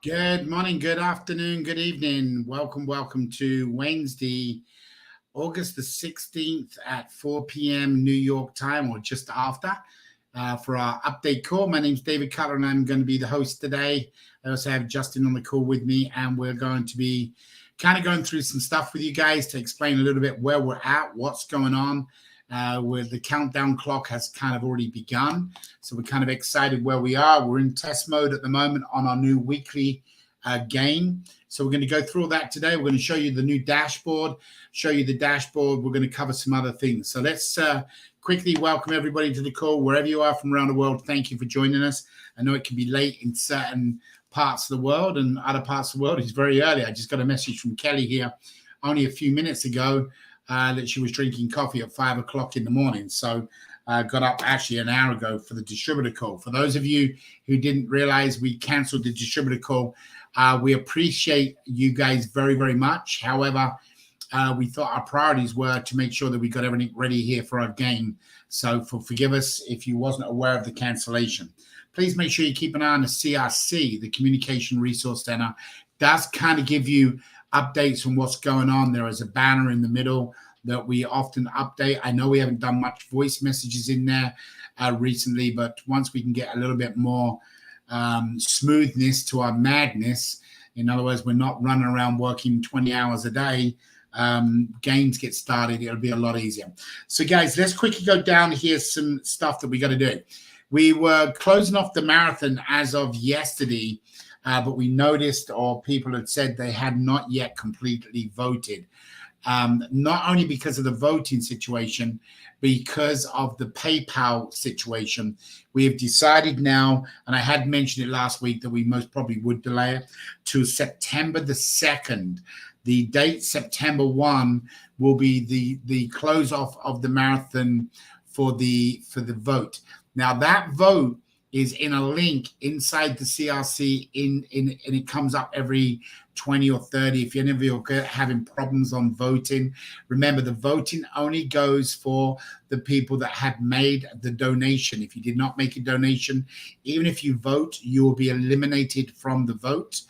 Good morning, good afternoon, good evening. Welcome to Wednesday, August the 16th at 4 p.m. New York time or just after for our update call. My name's David Cutler and I'm going to be the host today. I also have Justin on the call with me and we're going to be kind of going through some stuff with you guys to explain a little bit where we're at, what's going on. Where the countdown clock has kind of already begun. So we're kind of excited where we are. We're in test mode at the moment on our new weekly game. So we're going to go through all that today. We're going to show you the new dashboard, We're going to cover some other things. So let's quickly welcome everybody to the call, wherever you are from around the world. Thank you for joining us. I know it can be late in certain parts of the world and other parts of the world. It's very early. I just got a message from Kelly here only a few minutes ago that she was drinking coffee at 5 o'clock in the morning. So got up actually an hour ago for the distributor call. For those of you who didn't realize we canceled the distributor call, we appreciate you guys very, very much. However, we thought our priorities were to make sure that we got everything ready here for our game. So forgive us if you wasn't aware of the cancellation. Please make sure you keep an eye on the CRC, the Communication Resource Center. Does kind of give you updates on what's going on. There is a banner in the middle that we often update. I know we haven't done much voice messages in there recently, but once we can get a little bit more smoothness to our madness, in other words, we're not running around working 20 hours a day, games get started, it'll be a lot easier. So guys, let's quickly go down here some stuff that we got to do. We were closing off the marathon as of yesterday, but we noticed, or people had said they had not yet completely voted. Not only because of the voting situation, because of the PayPal situation. We have decided now, and I had mentioned it last week, that we most probably would delay it to September the 2nd. The date September 1 will be the close off of the marathon for the vote. Now that vote is in a link inside the CRC and it comes up every 20 or 30. If any of you are having problems on voting, remember the voting only goes for the people that have made the donation. If you did not make a donation, even if you vote, you will be eliminated from the vote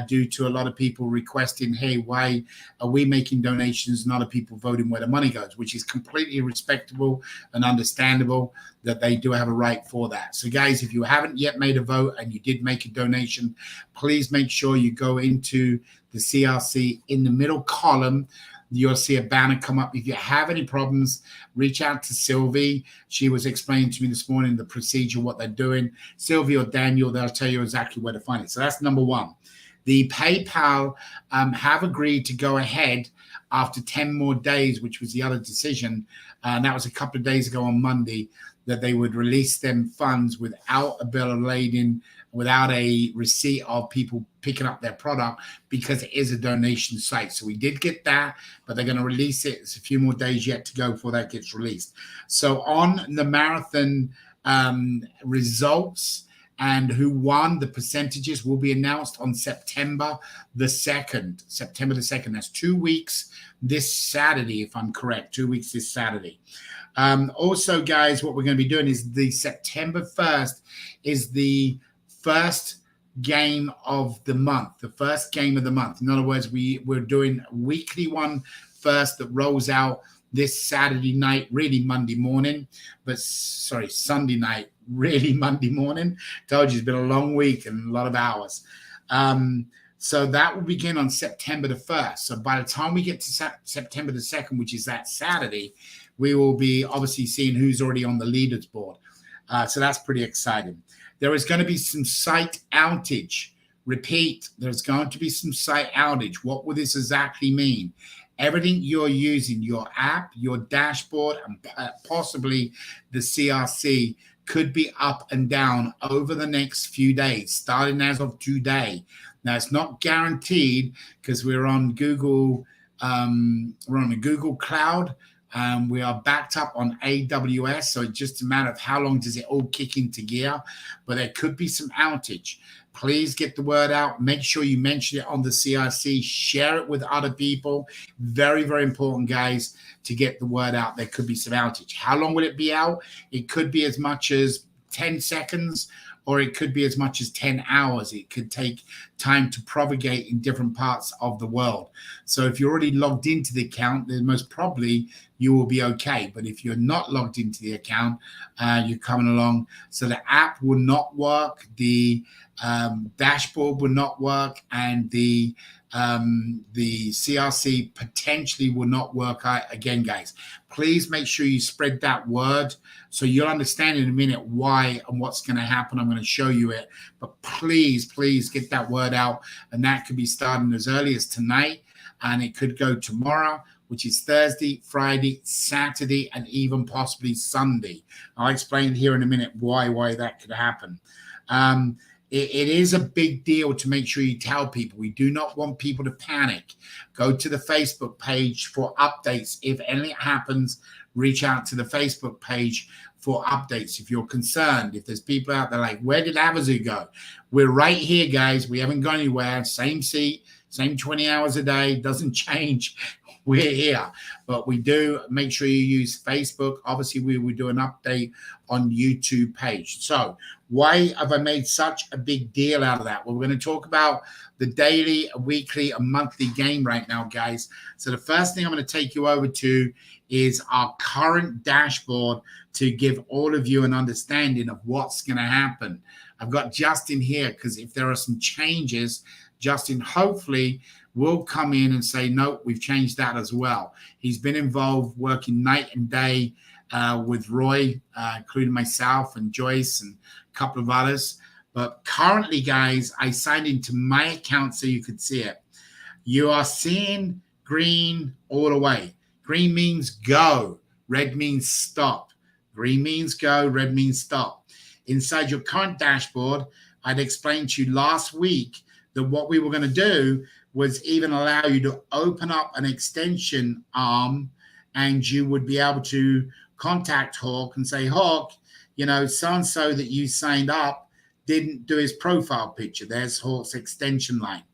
due to a lot of people requesting, hey, why are we making donations and other people voting where the money goes, which is completely respectable and understandable that they do have a right for that. So guys, if you haven't yet made a vote and you did make a donation, please make sure you go into the CRC. In the middle column, you'll see a banner come up. If you have any problems, reach out to Sylvie. She was explaining to me this morning the procedure, what they're doing. Sylvie or Daniel, they'll tell you exactly where to find it. So that's number one. The PayPal have agreed to go ahead after 10 more days, which was the other decision. And that was a couple of days ago on Monday, that they would release them funds without a bill of lading, without a receipt of people picking up their product, because it is a donation site. So we did get that, but they're going to release it. It's a few more days yet to go before that gets released. So on the marathon results and who won, the percentages will be announced on September the 2nd. September the 2nd. That's 2 weeks this Saturday, if I'm correct. 2 weeks this Saturday. Also, guys, what we're going to be doing is the September 1st is the first game of the month, the first game of the month. In other words, we're doing a weekly one first that rolls out this Saturday night, really Monday morning, but sorry, Sunday night, really Monday morning. Told you it's been a long week and a lot of hours. So that will begin on September the 1st. So by the time we get to September the 2nd, which is that Saturday, we will be obviously seeing who's already on the leaders board. So that's pretty exciting. There is going to be some site outage. Repeat, there's going to be some site outage. What will this exactly mean? Everything you're using, your app, your dashboard, and possibly the CRC could be up and down over the next few days, starting as of today. Now, it's not guaranteed because we're on Google, we're on the Google Cloud. We are backed up on AWS, so it's just a matter of how long does it all kick into gear. But there could be some outage. Please get the word out. Make sure you mention it on the CRC. Share it with other people. Very, very important, guys, to get the word out. There could be some outage. How long will it be out? It could be as much as 10 seconds, or it could be as much as 10 hours. It could take time to propagate in different parts of the world. So if you're already logged into the account, then most probably you will be okay. But if you're not logged into the account, you're coming along. So the app will not work, the dashboard will not work, and the CRC potentially will not work again, guys. Please make sure you spread that word, so you'll understand in a minute why and what's going to happen. I'm going to show you it, but please get that word out, and that could be starting as early as tonight, and it could go tomorrow, which is Thursday, Friday, Saturday, and even possibly Sunday. I'll explain here in a minute why that could happen. It is a big deal to make sure you tell people. We do not want people to panic. Go to the Facebook page for updates. If anything happens, reach out to the Facebook page for updates. If you're concerned, if there's people out there like, where did Avazoo go? We're right here, guys. We haven't gone anywhere. Same seat, same 20 hours a day. Doesn't change. We're here, but we do make sure you use Facebook. Obviously, we will do an update on YouTube page. So why have I made such a big deal out of that? Well, we're going to talk about the daily, weekly, and monthly game right now, guys. So the first thing I'm going to take you over to is our current dashboard to give all of you an understanding of what's going to happen. I've got Justin here because if there are some changes, Justin hopefully will come in and say, no, we've changed that as well. He's been involved working night and day with Roy, including myself and Joyce and a couple of others. But currently, guys, I signed into my account so you could see it. You are seeing green all the way. Green means go. Red means stop. Green means go. Red means stop. Inside your current dashboard, I'd explained to you last week that what we were going to do was even allow you to open up an extension arm, and you would be able to contact Hawk and say, Hawk, you know, so-and-so that you signed up didn't do his profile picture. There's Hawk's extension line.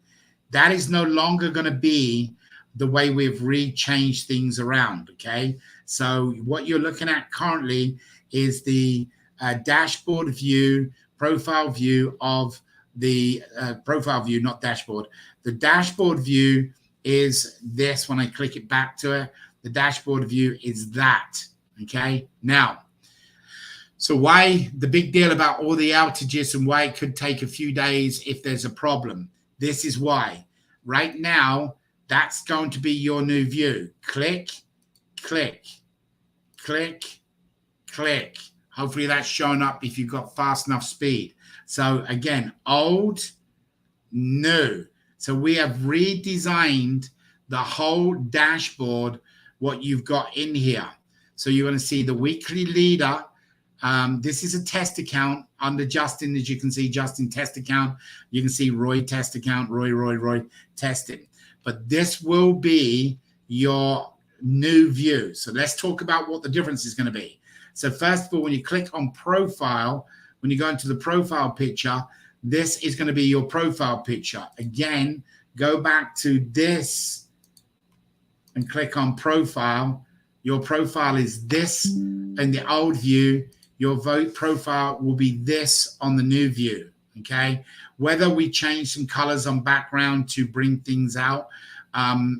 That is no longer going to be the way we've rechanged things around, okay? So what you're looking at currently is the dashboard view, profile view of the profile view, not dashboard. The dashboard view is this. When I click it back to it, the dashboard view is that, okay? Now, so why the big deal about all the outages and why it could take a few days if there's a problem? This is why. Right now, that's going to be your new view. Click, click, click, click. Hopefully that's showing up if you've got fast enough speed. So again, old, new. So we have redesigned the whole dashboard, what you've got in here. So you're going to see the weekly leader. This is a test account under Justin, as you can see, Justin test account. You can see Roy test account, Roy testing. But this will be your new view. So let's talk about what the difference is going to be. So first of all, when you click on profile, when you go into the profile picture, this is going to be your profile picture. Again, go back to this and click on profile. Your profile is this in the old view. Your vote profile will be this on the new view, okay? Whether we change some colors on background to bring things out,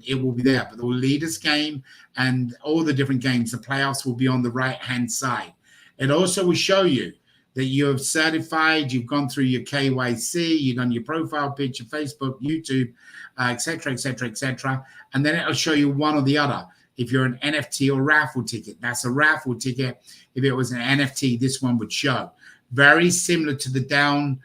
it will be there. But the leaders game and all the different games, the playoffs will be on the right-hand side. It also will show you that you have certified, you've gone through your KYC, you've done your profile picture, Facebook, YouTube, et cetera. And then it'll show you one or the other. If you're an NFT or raffle ticket, that's a raffle ticket. If it was an NFT, this one would show. Very similar to the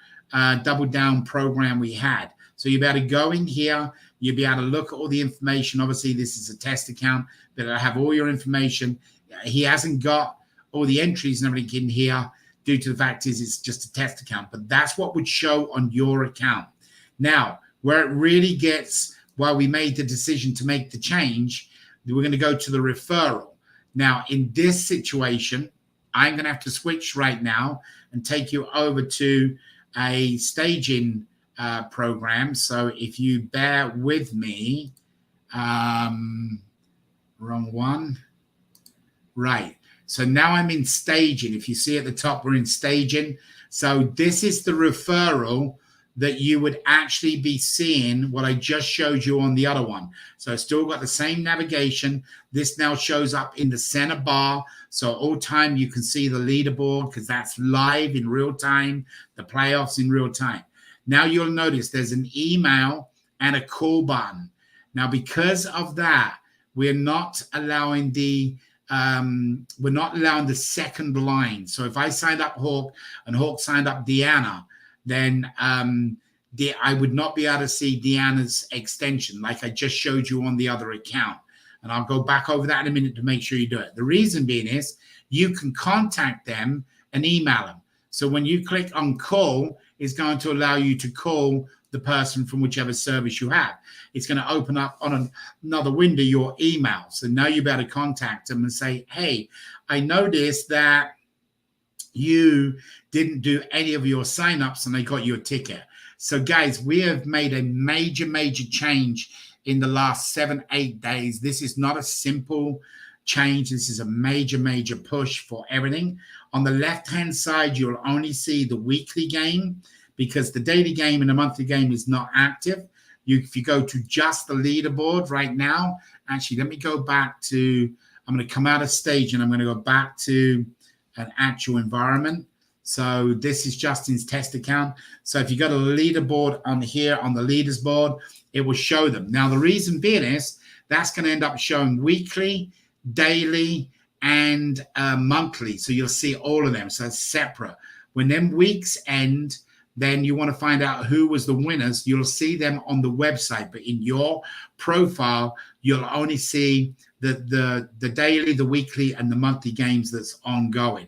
double down program we had. So you'll be able to go in here, you'll be able to look at all the information. Obviously, this is a test account, but it'll have all your information. He hasn't got all the entries and everything in here due to the fact is it's just a test account, but that's what would show on your account. Now, where it really gets, while we made the decision to make the change, we're going to go to the referral. Now, in this situation, I'm going to have to switch right now and take you over to a staging program. So if you bear with me, wrong one. Right. So now I'm in staging. If you see at the top, we're in staging. So this is the referral that you would actually be seeing what I just showed you on the other one. So it's still got the same navigation. This now shows up in the center bar. So all time you can see the leaderboard because that's live in real time, the playoffs in real time. Now you'll notice there's an email and a call button. Now, because of that, we're not allowing the second line. So if I signed up Hawk and Hawk signed up Deanna, then I would not be able to see Deanna's extension like I just showed you on the other account. And I'll go back over that in a minute to make sure you do it. The reason being is you can contact them and email them. So when you click on call, it's going to allow you to call the person from whichever service you have. It's going to open up on another window your email. So now you better contact them and say, hey, I noticed that you didn't do any of your signups and they got you a ticket. So guys, we have made a major change in the last 7-8 days. This is not a simple change. This is a major push for everything. On the left-hand side, you'll only see the weekly game because the daily game and the monthly game is not active. If you go to just the leaderboard right now, actually, let me go back to, I'm going to come out of stage and I'm going to go back to an actual environment. So this is Justin's test account. So if you go to the leaderboard on here on the leaders board, it will show them. Now, the reason being is that's going to end up showing weekly, daily, and monthly. So you'll see all of them. So it's separate. When them weeks end, then you want to find out who was the winners. You'll see them on the website, but in your profile, you'll only see the daily, the weekly, and the monthly games that's ongoing.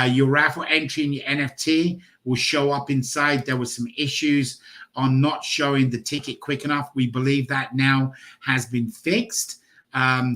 Your raffle entry in your NFT will show up inside. There were some issues on not showing the ticket quick enough. We believe that now has been fixed.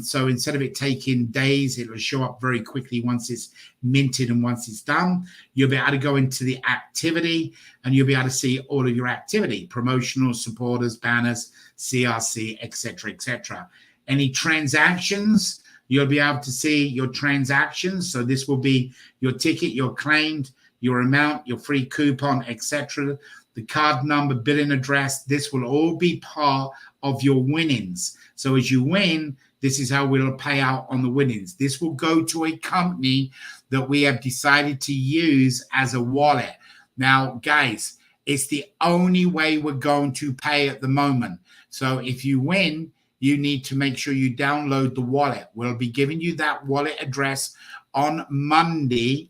So instead of it taking days, it will show up very quickly once it's minted and once it's done. You'll be able to go into the activity and you'll be able to see all of your activity, promotional, supporters, banners, CRC, etc. Any transactions, you'll be able to see your transactions. So this will be your ticket, your claimed, your amount, your free coupon, etc. The card number, billing address, this will all be part of your winnings. So as you win, this is how we'll pay out on the winnings. This will go to a company that we have decided to use as a wallet. Now, guys, it's the only way we're going to pay at the moment. So if you win, you need to make sure you download the wallet. We'll be giving you that wallet address on Monday.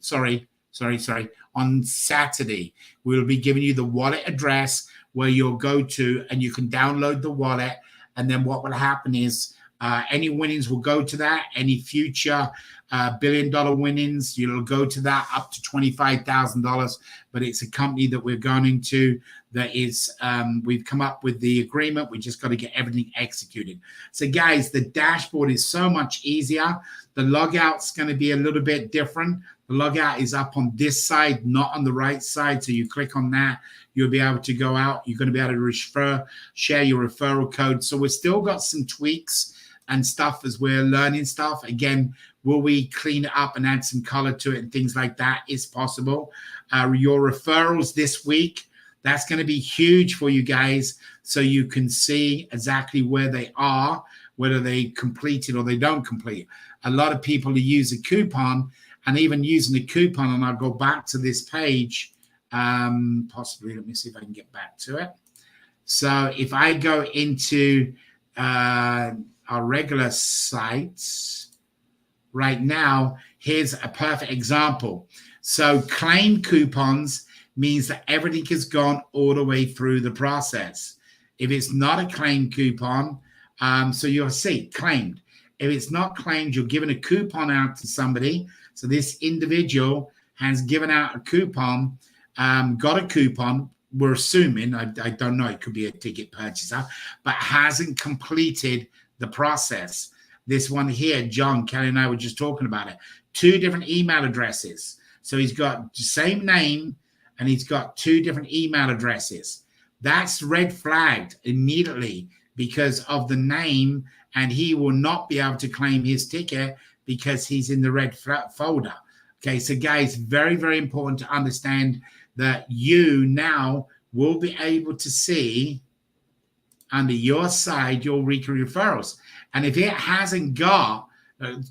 On Saturday. We'll be giving you the wallet address where you'll go to and you can download the wallet. And then what will happen is any winnings will go to that. Any future $1 billion winnings, you'll go to that up to $25,000. But it's a company that we're going into that is, we've come up with the agreement. We just got to get everything executed. So guys, the dashboard is so much easier. The logout's going to be a little bit different. The logout is up on this side, not on the right side. So you click on that, you'll be able to go out. You're going to be able to share your referral code. So we've still got some tweaks and stuff as we're learning stuff. Again, will we clean it up and add some color to it and things like that? Is possible. Your referrals this week, that's going to be huge for you guys. So you can see exactly where they are, whether they complete it or they don't complete. A lot of people use a coupon. And even using the coupon, and I'll go back to this page, possibly, let me see if I can get back to it. So if I go into our regular sites right now, here's a perfect example. So claim coupons means that everything has gone all the way through the process. If it's not a claim coupon, so you'll see claimed. If it's not claimed, you're giving a coupon out to somebody. So this individual has given out a coupon, got a coupon. We're assuming, I don't know, it could be a ticket purchaser, but hasn't completed the process. This one here, John, Kelly and I were just talking about it. 2 different email addresses. So he's got the same name and he's got 2 different email addresses. That's red flagged immediately because of the name, and he will not be able to claim his ticket because he's in the red folder. Okay, so guys, very, very important to understand that you now will be able to see under your side your weekly referrals. And if it hasn't got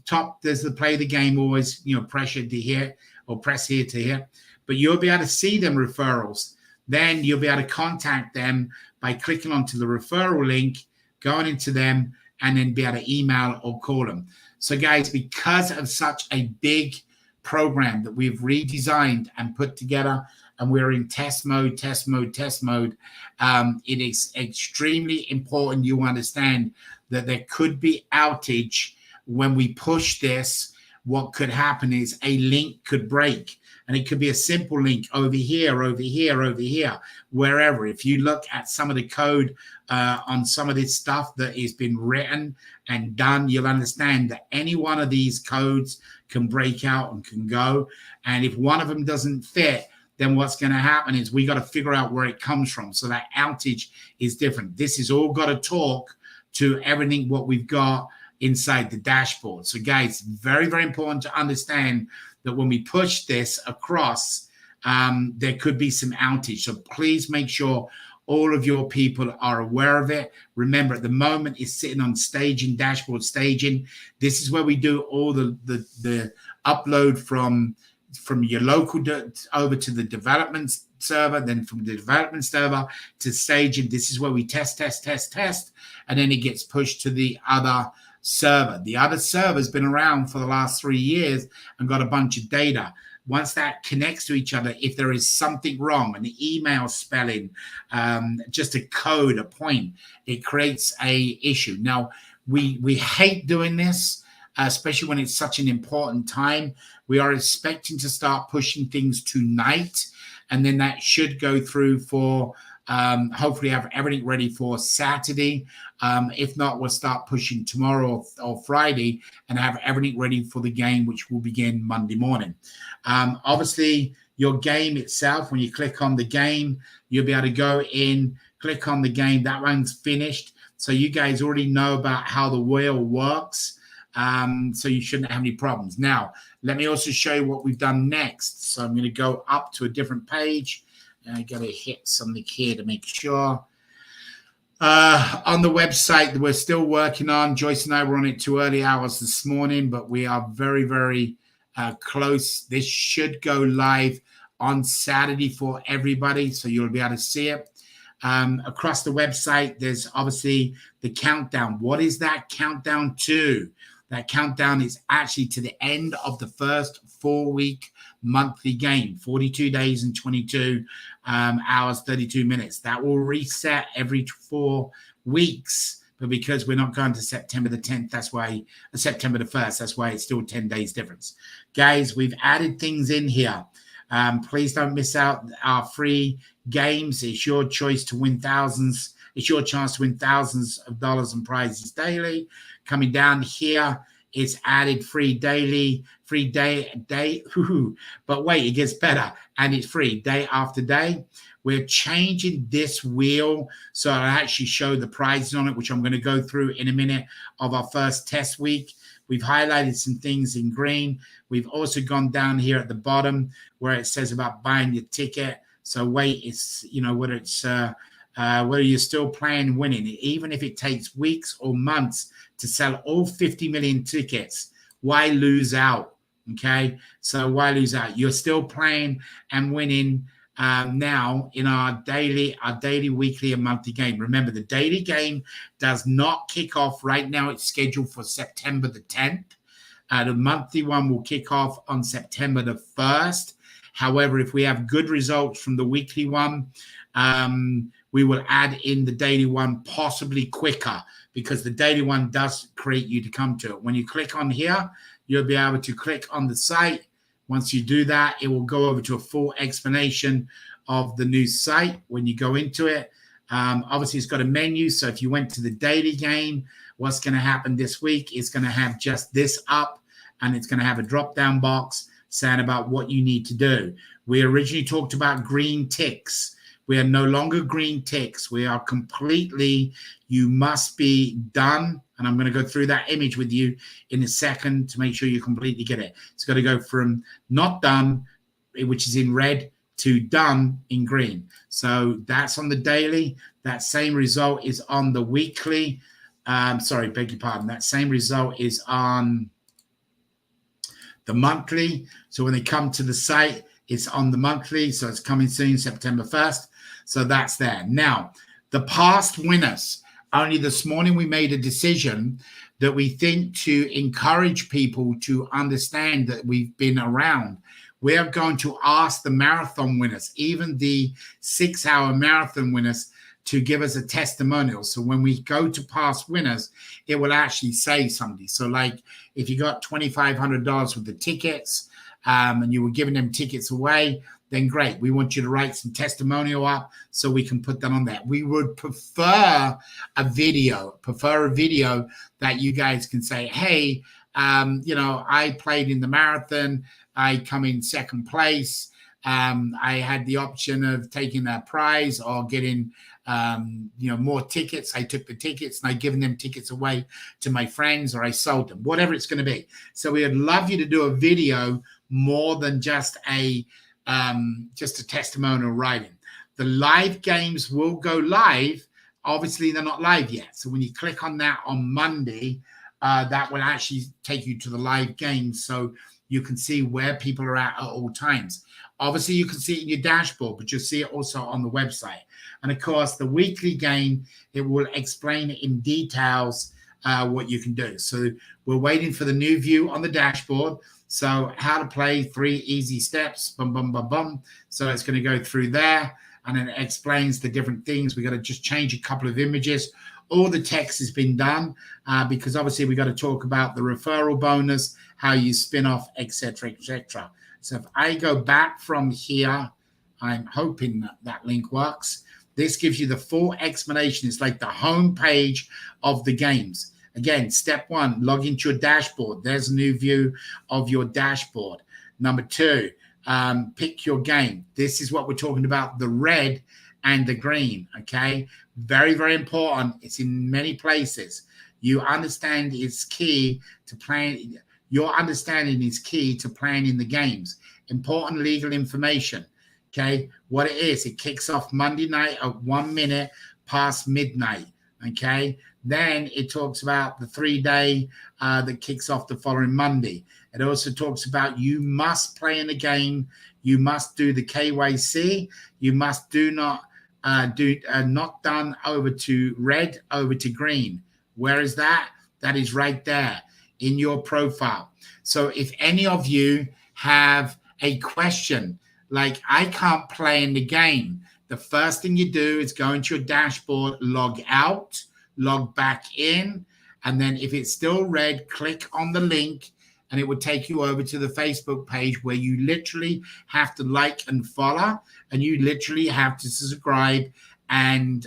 top, there's the play the game always, pressure to here or press here to here, but you'll be able to see them referrals. Then you'll be able to contact them by clicking onto the referral link, going into them, and then be able to email or call them. So guys, because of such a big program that we've redesigned and put together, and we're in test mode, it is extremely important you understand that there could be outage when we push this. What could happen is a link could break, and it could be a simple link over here, wherever. If you look at some of the code on some of this stuff that has been written and done, you'll understand that any one of these codes can break out and can go. And if one of them doesn't fit, then what's going to happen is we got to figure out where it comes from. So that outage is different. This is all got to talk to everything what we've got inside the dashboard. So guys, very, very important to understand that when we push this across, there could be some outage. So please make sure all of your people are aware of it. Remember, at the moment, it's sitting on staging, dashboard staging. This is where we do all the upload from your local over to the development server, then from the development server to staging. This is where we test, and then it gets pushed to the other server. The other server's been around for the last 3 years and got a bunch of data. Once that connects to each other, if there is something wrong, an email spelling, just a code, a point, it creates a issue. Now, we hate doing this, especially when it's such an important time. We are expecting to start pushing things tonight, and then that should go through for hopefully have everything ready for Saturday. If not, we'll start pushing tomorrow or Friday and have everything ready for the game, which will begin Monday morning. Obviously, your game itself, when you click on the game, you'll be able to go in, click on the game. That one's finished. So you guys already know about how the wheel works. So you shouldn't have any problems. Now, let me also show you what we've done next. So I'm going to go up to a different page. I got to hit something here to make sure. On the website that we're still working on, Joyce and I were on it 2 early hours this morning, but we are very, very close. This should go live on Saturday for everybody, so you'll be able to see it. Across the website, there's obviously the countdown. What is that countdown to? That countdown is actually to the end of the first 4-week monthly game, 42 days and 22 hours, 32 minutes. That will reset every 4 weeks. But because we're not going to September the 10th, that's why September the 1st, that's why it's still 10 days difference. Guys, we've added things in here. Please don't miss out our free games. It's your choice to win thousands. It's your chance to win thousands of dollars in prizes daily. Coming down here, it's added free daily, free day. But wait, it gets better, and it's free day after day. We're changing this wheel so I'll actually show the prizes on it, which I'm going to go through in a minute of our first test week. We've highlighted some things in green. We've also gone down here at the bottom where it says about buying your ticket. So wait, it's, whether you're still playing winning, even if it takes weeks or months to sell all 50 million tickets, why lose out? Okay, so why lose out? You're still playing and winning now in our daily, weekly, and monthly game. Remember, the daily game does not kick off right now. It's scheduled for September the 10th. The monthly one will kick off on September the 1st. However, if we have good results from the weekly one, we will add in the daily one possibly quicker, because the daily one does create you to come to it. When you click on here, you'll be able to click on the site. Once you do that, it will go over to a full explanation of the new site when you go into it. Obviously, it's got a menu. So if you went to the daily game, what's going to happen this week is going to have just this up, and it's going to have a drop-down box saying about what you need to do. We originally talked about green ticks. We are no longer green ticks. We are completely, you must be done. And I'm going to go through that image with you in a second to make sure you completely get it. It's got to go from not done, which is in red, to done in green. So that's on the daily. That same result is on the weekly. Sorry, beg your pardon. That same result is on the monthly. So when they come to the site, it's on the monthly. So it's coming soon, September 1st. So that's there. Now, the past winners. Only this morning we made a decision that we think to encourage people to understand that we've been around. We are going to ask the marathon winners, even the 6-hour marathon winners, to give us a testimonial. So when we go to past winners, it will actually say something. So like if you got $2,500 with the tickets and you were giving them tickets away, then great. We want you to write some testimonial up so we can put that on there. We would prefer a video that you guys can say, hey, I played in the marathon. I come in second place. I had the option of taking a prize or getting, more tickets. I took the tickets and I given them tickets away to my friends, or I sold them, whatever it's going to be. So we would love you to do a video more than just a testimonial writing. The live games will go live. Obviously, they're not live yet. So when you click on that on Monday, that will actually take you to the live games. So you can see where people are at all times. Obviously, you can see it in your dashboard, but you'll see it also on the website. And of course, the weekly game, it will explain in details what you can do. So we're waiting for the new view on the dashboard. So how to play 3 easy steps, bum, bum, bum, bum. So it's going to go through there, and then it explains the different things. We got to just change a couple of images. All the text has been done because obviously we got to talk about the referral bonus, how you spin off, etc., etc. So if I go back from here, I'm hoping that link works. This gives you the full explanation. It's like the home page of the games. Again, step 1, log into your dashboard. There's a new view of your dashboard. Number 2, pick your game. This is what we're talking about, the red and the green, okay? Very, very important. It's in many places. You understand it's key to playing. Your understanding is key to playing in the games. Important legal information, okay? What it is, it kicks off Monday night at 1 minute past midnight, okay? Then it talks about the 3-day that kicks off the following Monday. It also talks about you must play in the game. You must do the KYC. You must not done over to red, over to green. Where is that? That is right there in your profile. So if any of you have a question, like I can't play in the game, the first thing you do is go into your dashboard, log out, log back in, and then if it's still red, click on the link and it will take you over to the Facebook page where you literally have to like and follow, and you literally have to subscribe and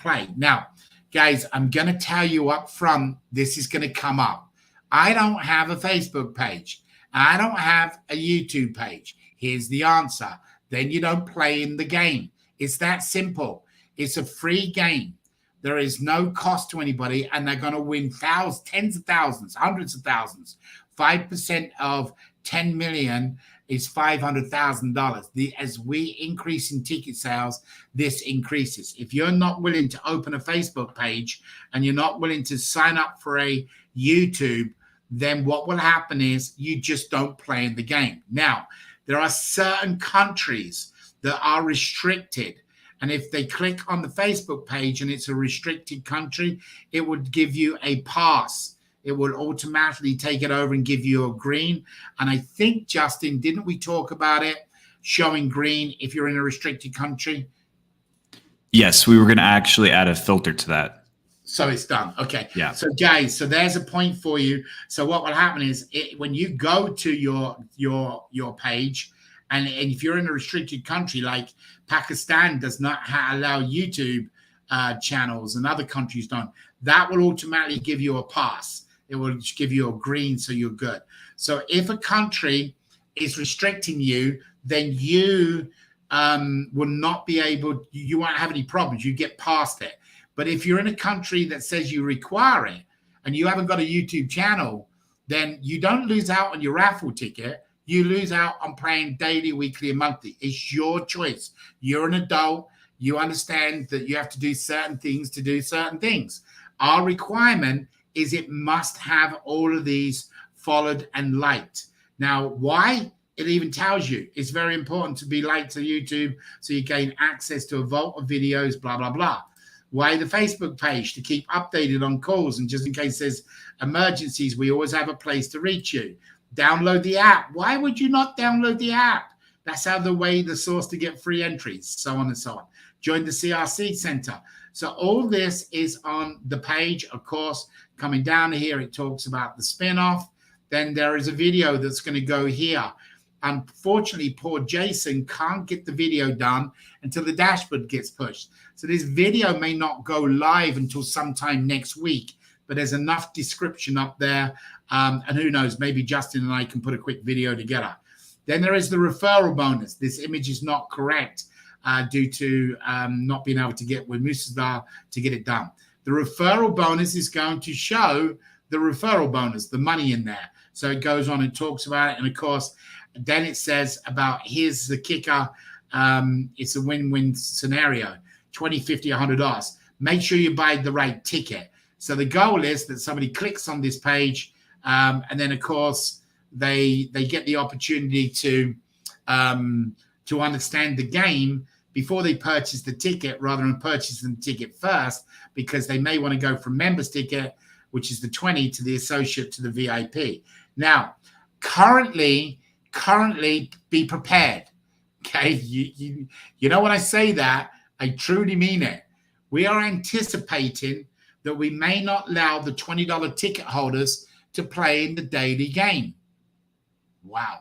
play. Now, guys, I'm going to tell you up front, this is going to come up. I don't have a Facebook page. I don't have a YouTube page. Here's the answer. Then you don't play in the game. It's that simple. It's a free game. There is no cost to anybody, and they're going to win thousands, tens of thousands, hundreds of thousands. 5% of 10 million is $500,000. As we increase in ticket sales, this increases. If you're not willing to open a Facebook page and you're not willing to sign up for a YouTube, then what will happen is you just don't play in the game. Now, there are certain countries that are restricted. And if they click on the Facebook page and it's a restricted country, it would give you a pass. It will automatically take it over and give you a green. And I think, Justin, didn't we talk about it showing green if you're in a restricted country? Yes, we were going to actually add a filter to that. So it's done. Okay. Yeah. So guys, so there's a point for you. So what will happen is when you go to your page, and if you're in a restricted country like Pakistan does not allow YouTube channels and other countries don't, that will automatically give you a pass. It will just give you a green, so you're good. So if a country is restricting you, then you will not be able, you won't have any problems. You get past it. But if you're in a country that says you require it and you haven't got a YouTube channel, then you don't lose out on your raffle ticket. You lose out on playing daily, weekly, and monthly. It's your choice. You're an adult. You understand that you have to do certain things to do certain things. Our requirement is it must have all of these followed and liked. Now, why? It even tells you it's very important to be liked to YouTube so you gain access to a vault of videos, blah, blah, blah. Why the Facebook page? To keep updated on calls, and just in case there's emergencies, we always have a place to reach you. Download the app. Why would you not download the app? That's how the source to get free entries, so on and so on. Join the CRC Center. So all this is on the page. Of course, coming down here, it talks about the spinoff. Then there is a video that's going to go here. Unfortunately, poor Jason can't get the video done until the dashboard gets pushed. So this video may not go live until sometime next week, but there's enough description up there. And who knows, maybe Justin and I can put a quick video together. Then there is the referral bonus. This image is not correct due to not being able to get with Musasdar to get it done. The referral bonus is going to show the referral bonus, the money in there. So it goes on and talks about it. And of course, then it says about here's the kicker. It's a win-win scenario, $20, $50, $100. Make sure you buy the right ticket. So the goal is that somebody clicks on this page, and then of course they get the opportunity to understand the game before they purchase the ticket, rather than purchasing the ticket first, because they may want to go from members ticket, which is the 20, to the associate to the VIP. Now, currently be prepared. Okay, you know when I say that, I truly mean it. We are anticipating that we may not allow the $20 ticket holders to play in the daily game. Wow.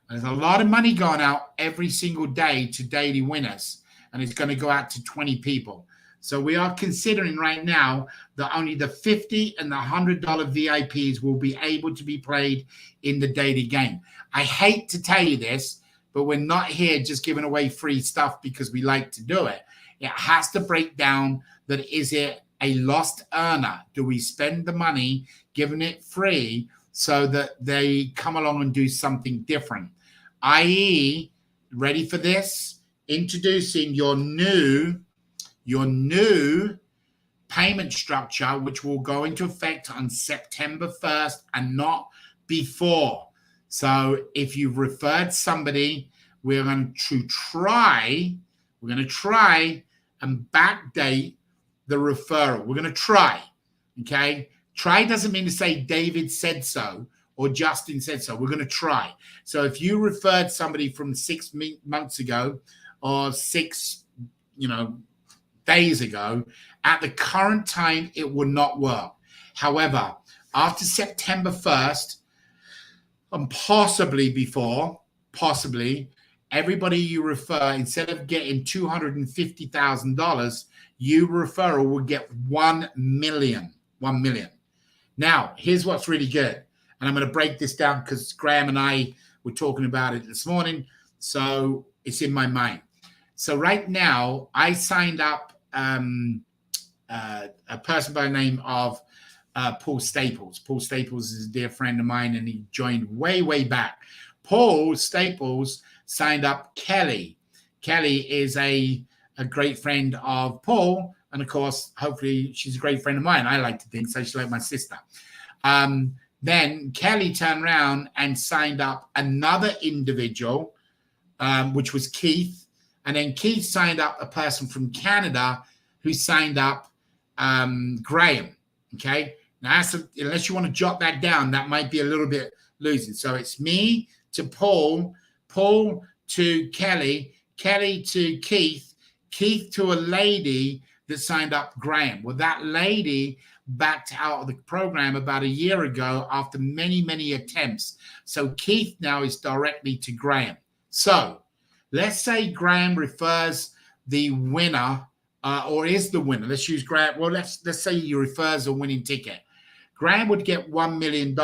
There's a lot of money going out every single day to daily winners, and it's going to go out to 20 people. So we are considering right now that only the $50 and the $100 VIPs will be able to be played in the daily game. I hate to tell you this, but we're not here just giving away free stuff because we like to do it. It has to break down that is it a lost earner? Do we spend the money giving it free so that they come along and do something different? I.e., ready for this? Introducing your new payment structure, which will go into effect on September 1st and not before. So if you've referred somebody, we're going to try and backdate the referral. We're going to try, okay? Try doesn't mean to say David said so or Justin said so. We're going to try. So if you referred somebody from 6 months ago or 6, days ago, at the current time, it will not work. However, after September 1st, and possibly before, everybody you refer, instead of getting $250,000, you referral will get 1 million. 1 million. Now, here's what's really good. And I'm going to break this down because Graham and I were talking about it this morning. So it's in my mind. So right now, I signed up a person by the name of Paul Staples. Paul Staples is a dear friend of mine, and he joined way back. Paul Staples signed up Kelly. Kelly is a great friend of Paul, and of course, hopefully she's a great friend of mine. I like to think so. She's like my sister. Then Kelly turned around and signed up another individual, which was Keith. And then Keith signed up a person from Canada who signed up Graham. Okay. Now, unless you want to jot that down, that might be a little bit losing. So it's me to Paul, Paul to Kelly, Kelly to Keith, Keith to a lady that signed up Graham. Well, that lady backed out of the program about a year ago after many attempts. So Keith now is directly to Graham. So let's say Graham refers the winner, or is the winner. Let's use Graham. Well, let's say he refers a winning ticket. Graham would get $1 million.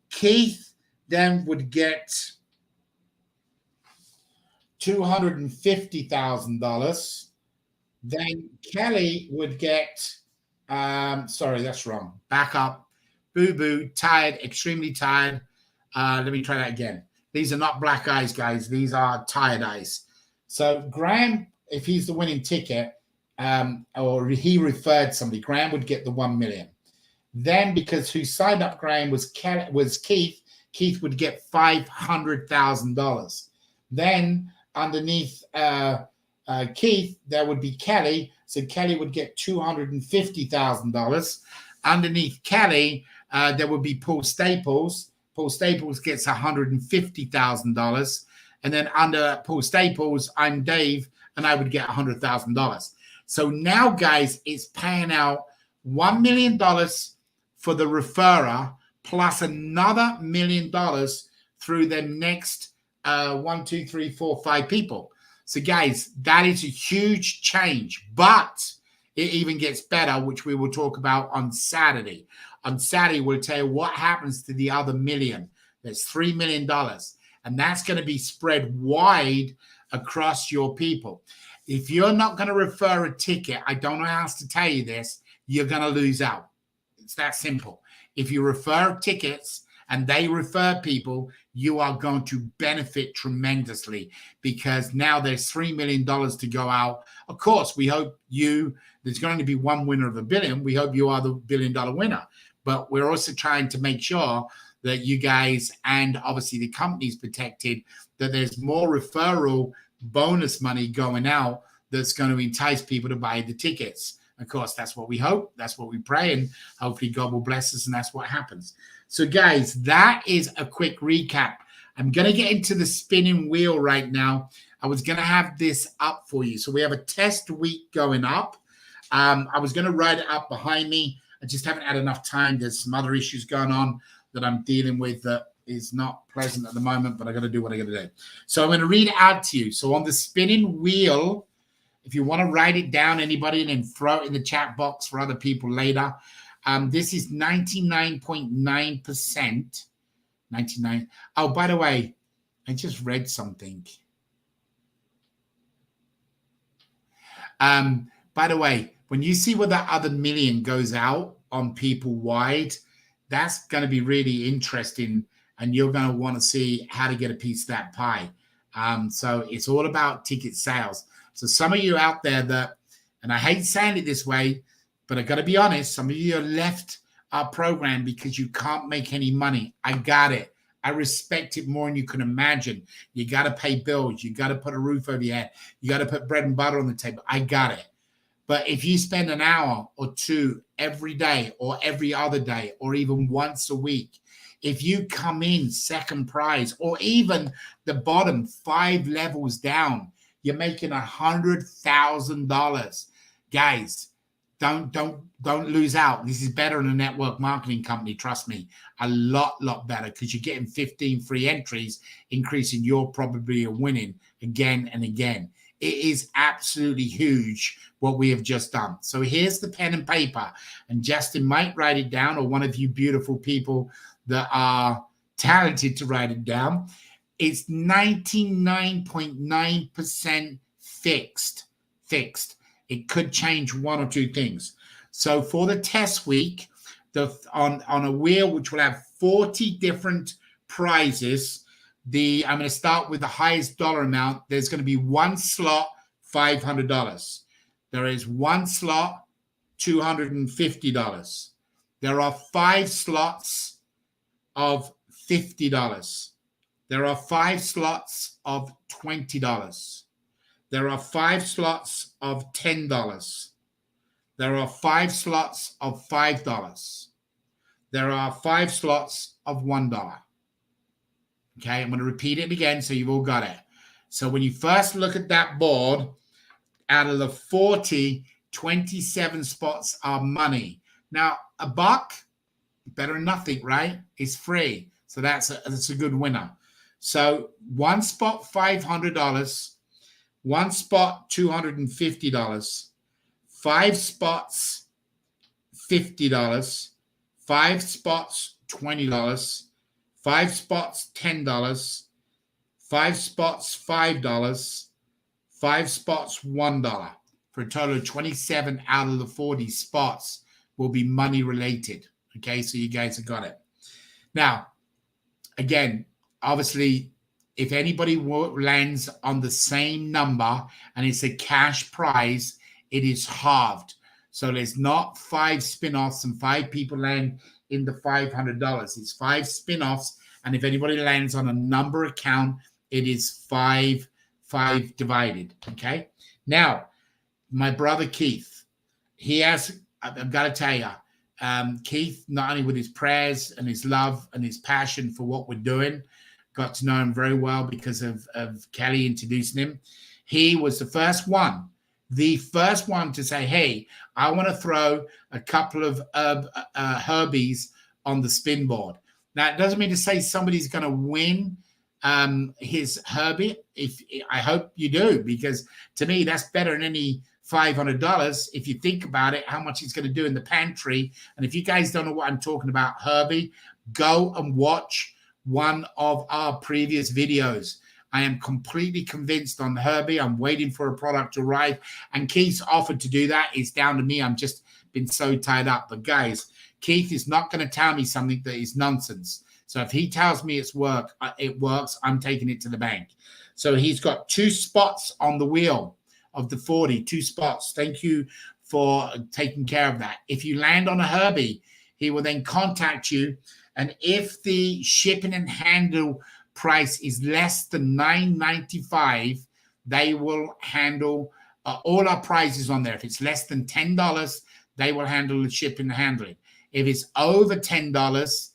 Keith then would get $250,000. Then Kelly would get, sorry, that's wrong. Back up. Boo boo, tired, extremely tired. Let me try that again. These are not black eyes, guys. These are tired eyes. So Graham, if he's the winning ticket, or he referred somebody, Graham would get the 1 million. Then, because who signed up Graham was Keith, Keith would get $500,000. Then underneath Keith, there would be Kelly. So Kelly would get $250,000. Underneath Kelly, there would be Paul Staples. Paul Staples gets $150,000. And then under Paul Staples, I'm Dave, and I would get $100,000. So now, guys, it's paying out $1 million for the referrer, plus another $1 million through the next 1, 2, 3, 4, 5 people. So, guys, that is a huge change, but it even gets better, which we will talk about on Saturday. On Saturday, we'll tell you what happens to the other $1 million. There's $3 million, and that's going to be spread wide across your people. If you're not going to refer a ticket, I don't know how else to tell you this, you're going to lose out. It's that simple. If you refer tickets and they refer people, you are going to benefit tremendously, because now there's $3 million to go out. Of course, we hope there's going to be one winner of $1 billion. We hope you are the $1 billion winner. But we're also trying to make sure that you guys, and obviously the company's protected, that there's more referral bonus money going out that's going to entice people to buy the tickets. Of course, that's what we hope. That's what we pray. And hopefully God will bless us, and that's what happens. So, guys, that is a quick recap. I'm going to get into the spinning wheel right now. I was going to have this up for you. So we have a test week going up. I was going to write it up behind me. I just haven't had enough time. There's some other issues going on that I'm dealing with that is not pleasant at the moment, but I got to do what I got to do. So I'm going to read it out to you. So on the spinning wheel, if you want to write it down, anybody, and then throw it in the chat box for other people later. This is 99.9%. 99. Oh, by the way, I just read something. By the way, when you see where that other million goes out on people wide, that's going to be really interesting, and you're going to want to see how to get a piece of that pie. So it's all about ticket sales. So some of you out there that, and I hate saying it this way, but I got to be honest, some of you have left our program because you can't make any money. I got it. I respect it more than you can imagine. You got to pay bills. You got to put a roof over your head. You got to put bread and butter on the table. I got it. But if you spend an hour or two every day or every other day or even once a week, if you come in second prize or even the bottom 5 levels down, you're making $100,000. Guys, don't lose out. This is better than a network marketing company. Trust me, a lot better, because you're getting 15 free entries, increasing your probability of winning again and again. It is absolutely huge what we have just done. So here's the pen and paper, and Justin might write it down, or one of you beautiful people that are talented to write it down. It's 99.9% fixed. It could change one or two things. So for the test week, on a wheel which will have 40 different prizes, I'm going to start with the highest dollar amount. There's going to be one slot, $500. There is one slot, $250. There are 5 slots of $50. There are 5 slots of $20. There are 5 slots of $10. There are 5 slots of $5. There are 5 slots of $1. Okay, I'm going to repeat it again so you've all got it. So when you first look at that board, out of the 40, 27 spots are money. Now, a buck, better than nothing, right? It's free. So that's a good winner. So one spot, $500. One spot, $250. 5 spots, $50. 5 spots, $20. 5 spots, $10. 5 spots, $5, 5 spots, $1, for a total of 27 out of the 40 spots will be money related. Okay, so you guys have got it. Now, again, obviously, if anybody lands on the same number and it's a cash prize, it is halved. So there's not 5 spin-offs and 5 people land in the $500. It's 5 spin-offs, and if anybody lands on a number account, it is 5 divided. Okay. Now, my brother Keith, he has, I've got to tell you, Keith, not only with his prayers and his love and his passion for what we're doing, got to know him very well because of Kelly introducing him. He was the first one to say, hey, I want to throw a couple of Herbies on the spin board. Now, it doesn't mean to say somebody's going to win his Herbie. I hope you do, because to me, that's better than any $500 if you think about it, how much he's going to do in the pantry. And if you guys don't know what I'm talking about, Herbie, go and watch one of our previous videos. I am completely convinced on Herbie. I'm waiting for a product to arrive, and Keith's offered to do that. It's down to me. I'm just been so tied up. But guys, Keith is not going to tell me something that is nonsense. So if he tells me it works, I'm taking it to the bank. So he's got 2 spots on the wheel of the 40, 2 spots. Thank you for taking care of that. If you land on a Herbie, he will then contact you. And if the shipping and handle price is less than $9.95, they will handle all our prizes on there. If it's less than $10, they will handle the shipping and handling. If it's over $10,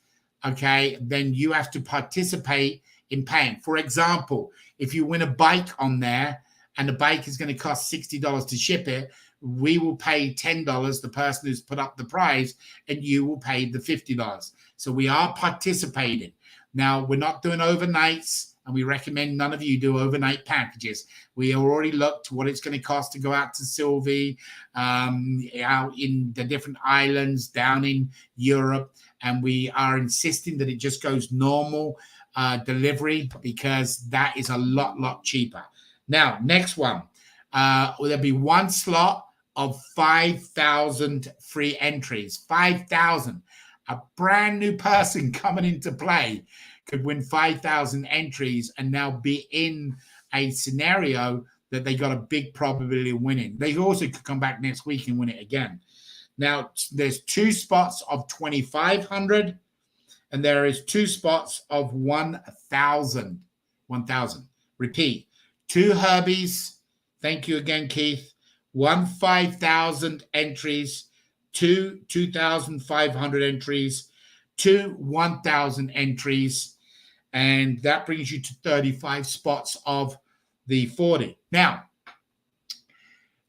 okay, then you have to participate in paying. For example, if you win a bike on there and the bike is going to cost $60 to ship it, we will pay $10, the person who's put up the prize, and you will pay the $50. So we are participating. Now, we're not doing overnights, and we recommend none of you do overnight packages. We already looked what it's going to cost to go out to Sylvie, out in the different islands, down in Europe, and we are insisting that it just goes normal delivery, because that is a lot cheaper. Now, next one. There'll be 1 slot of 5,000 free entries. 5,000. A brand new person coming into play could win 5,000 entries and now be in a scenario that they got a big probability of winning. They also could come back next week and win it again. Now, there's 2 spots of 2,500, and there is 2 spots of 1,000. 1,000. Repeat. 2 Herbies. Thank you again, Keith. 1 5,000 entries, 2 2,500 entries, 2 1,000 entries, and that brings you to 35 spots of the 40. Now,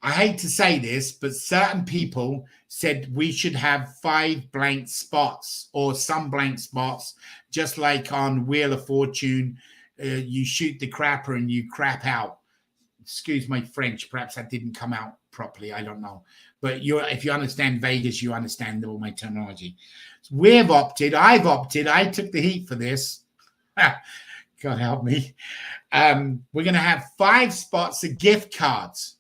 I hate to say this, but certain people said we should have 5 blank spots or some blank spots, just like on Wheel of Fortune. You shoot the crapper and you crap out. Excuse my French. Perhaps that didn't come out properly. I don't know. But if you understand Vegas, you understand all my terminology. So I've opted. I took the heat for this. God help me. We're going to have 5 spots of gift cards.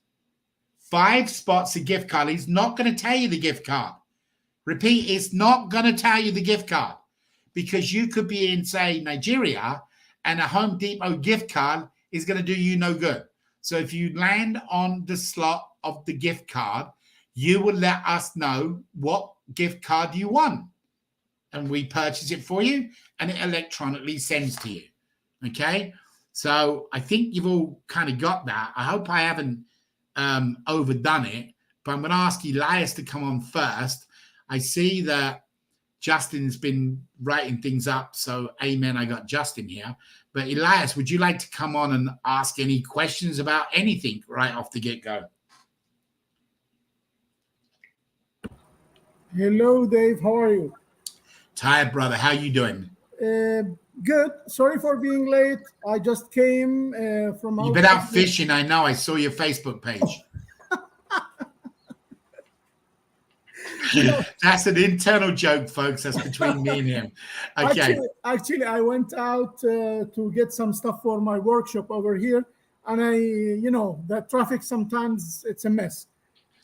5 spots of gift card. He's not going to tell you the gift card. Repeat, it's not going to tell you the gift card, because you could be in, say, Nigeria, and a Home Depot gift card is going to do you no good. So if you land on the slot of the gift card, you will let us know what gift card you want, and we purchase it for you, and it electronically sends to you. Okay? So I think you've all kind of got that. I hope I haven't overdone it, but I'm going to ask Elias to come on first. I see that Justin's been writing things up, so amen, I got Justin here. But Elias, would you like to come on and ask any questions about anything right off the get-go? Hello, Dave. How are you? Tired, brother. How you doing? Good. Sorry for being late. I just came from You've been out fishing, I know. I saw your Facebook page. That's an internal joke, folks. That's between me and him. Okay. Actually, I went out to get some stuff for my workshop over here, and the traffic sometimes it's a mess.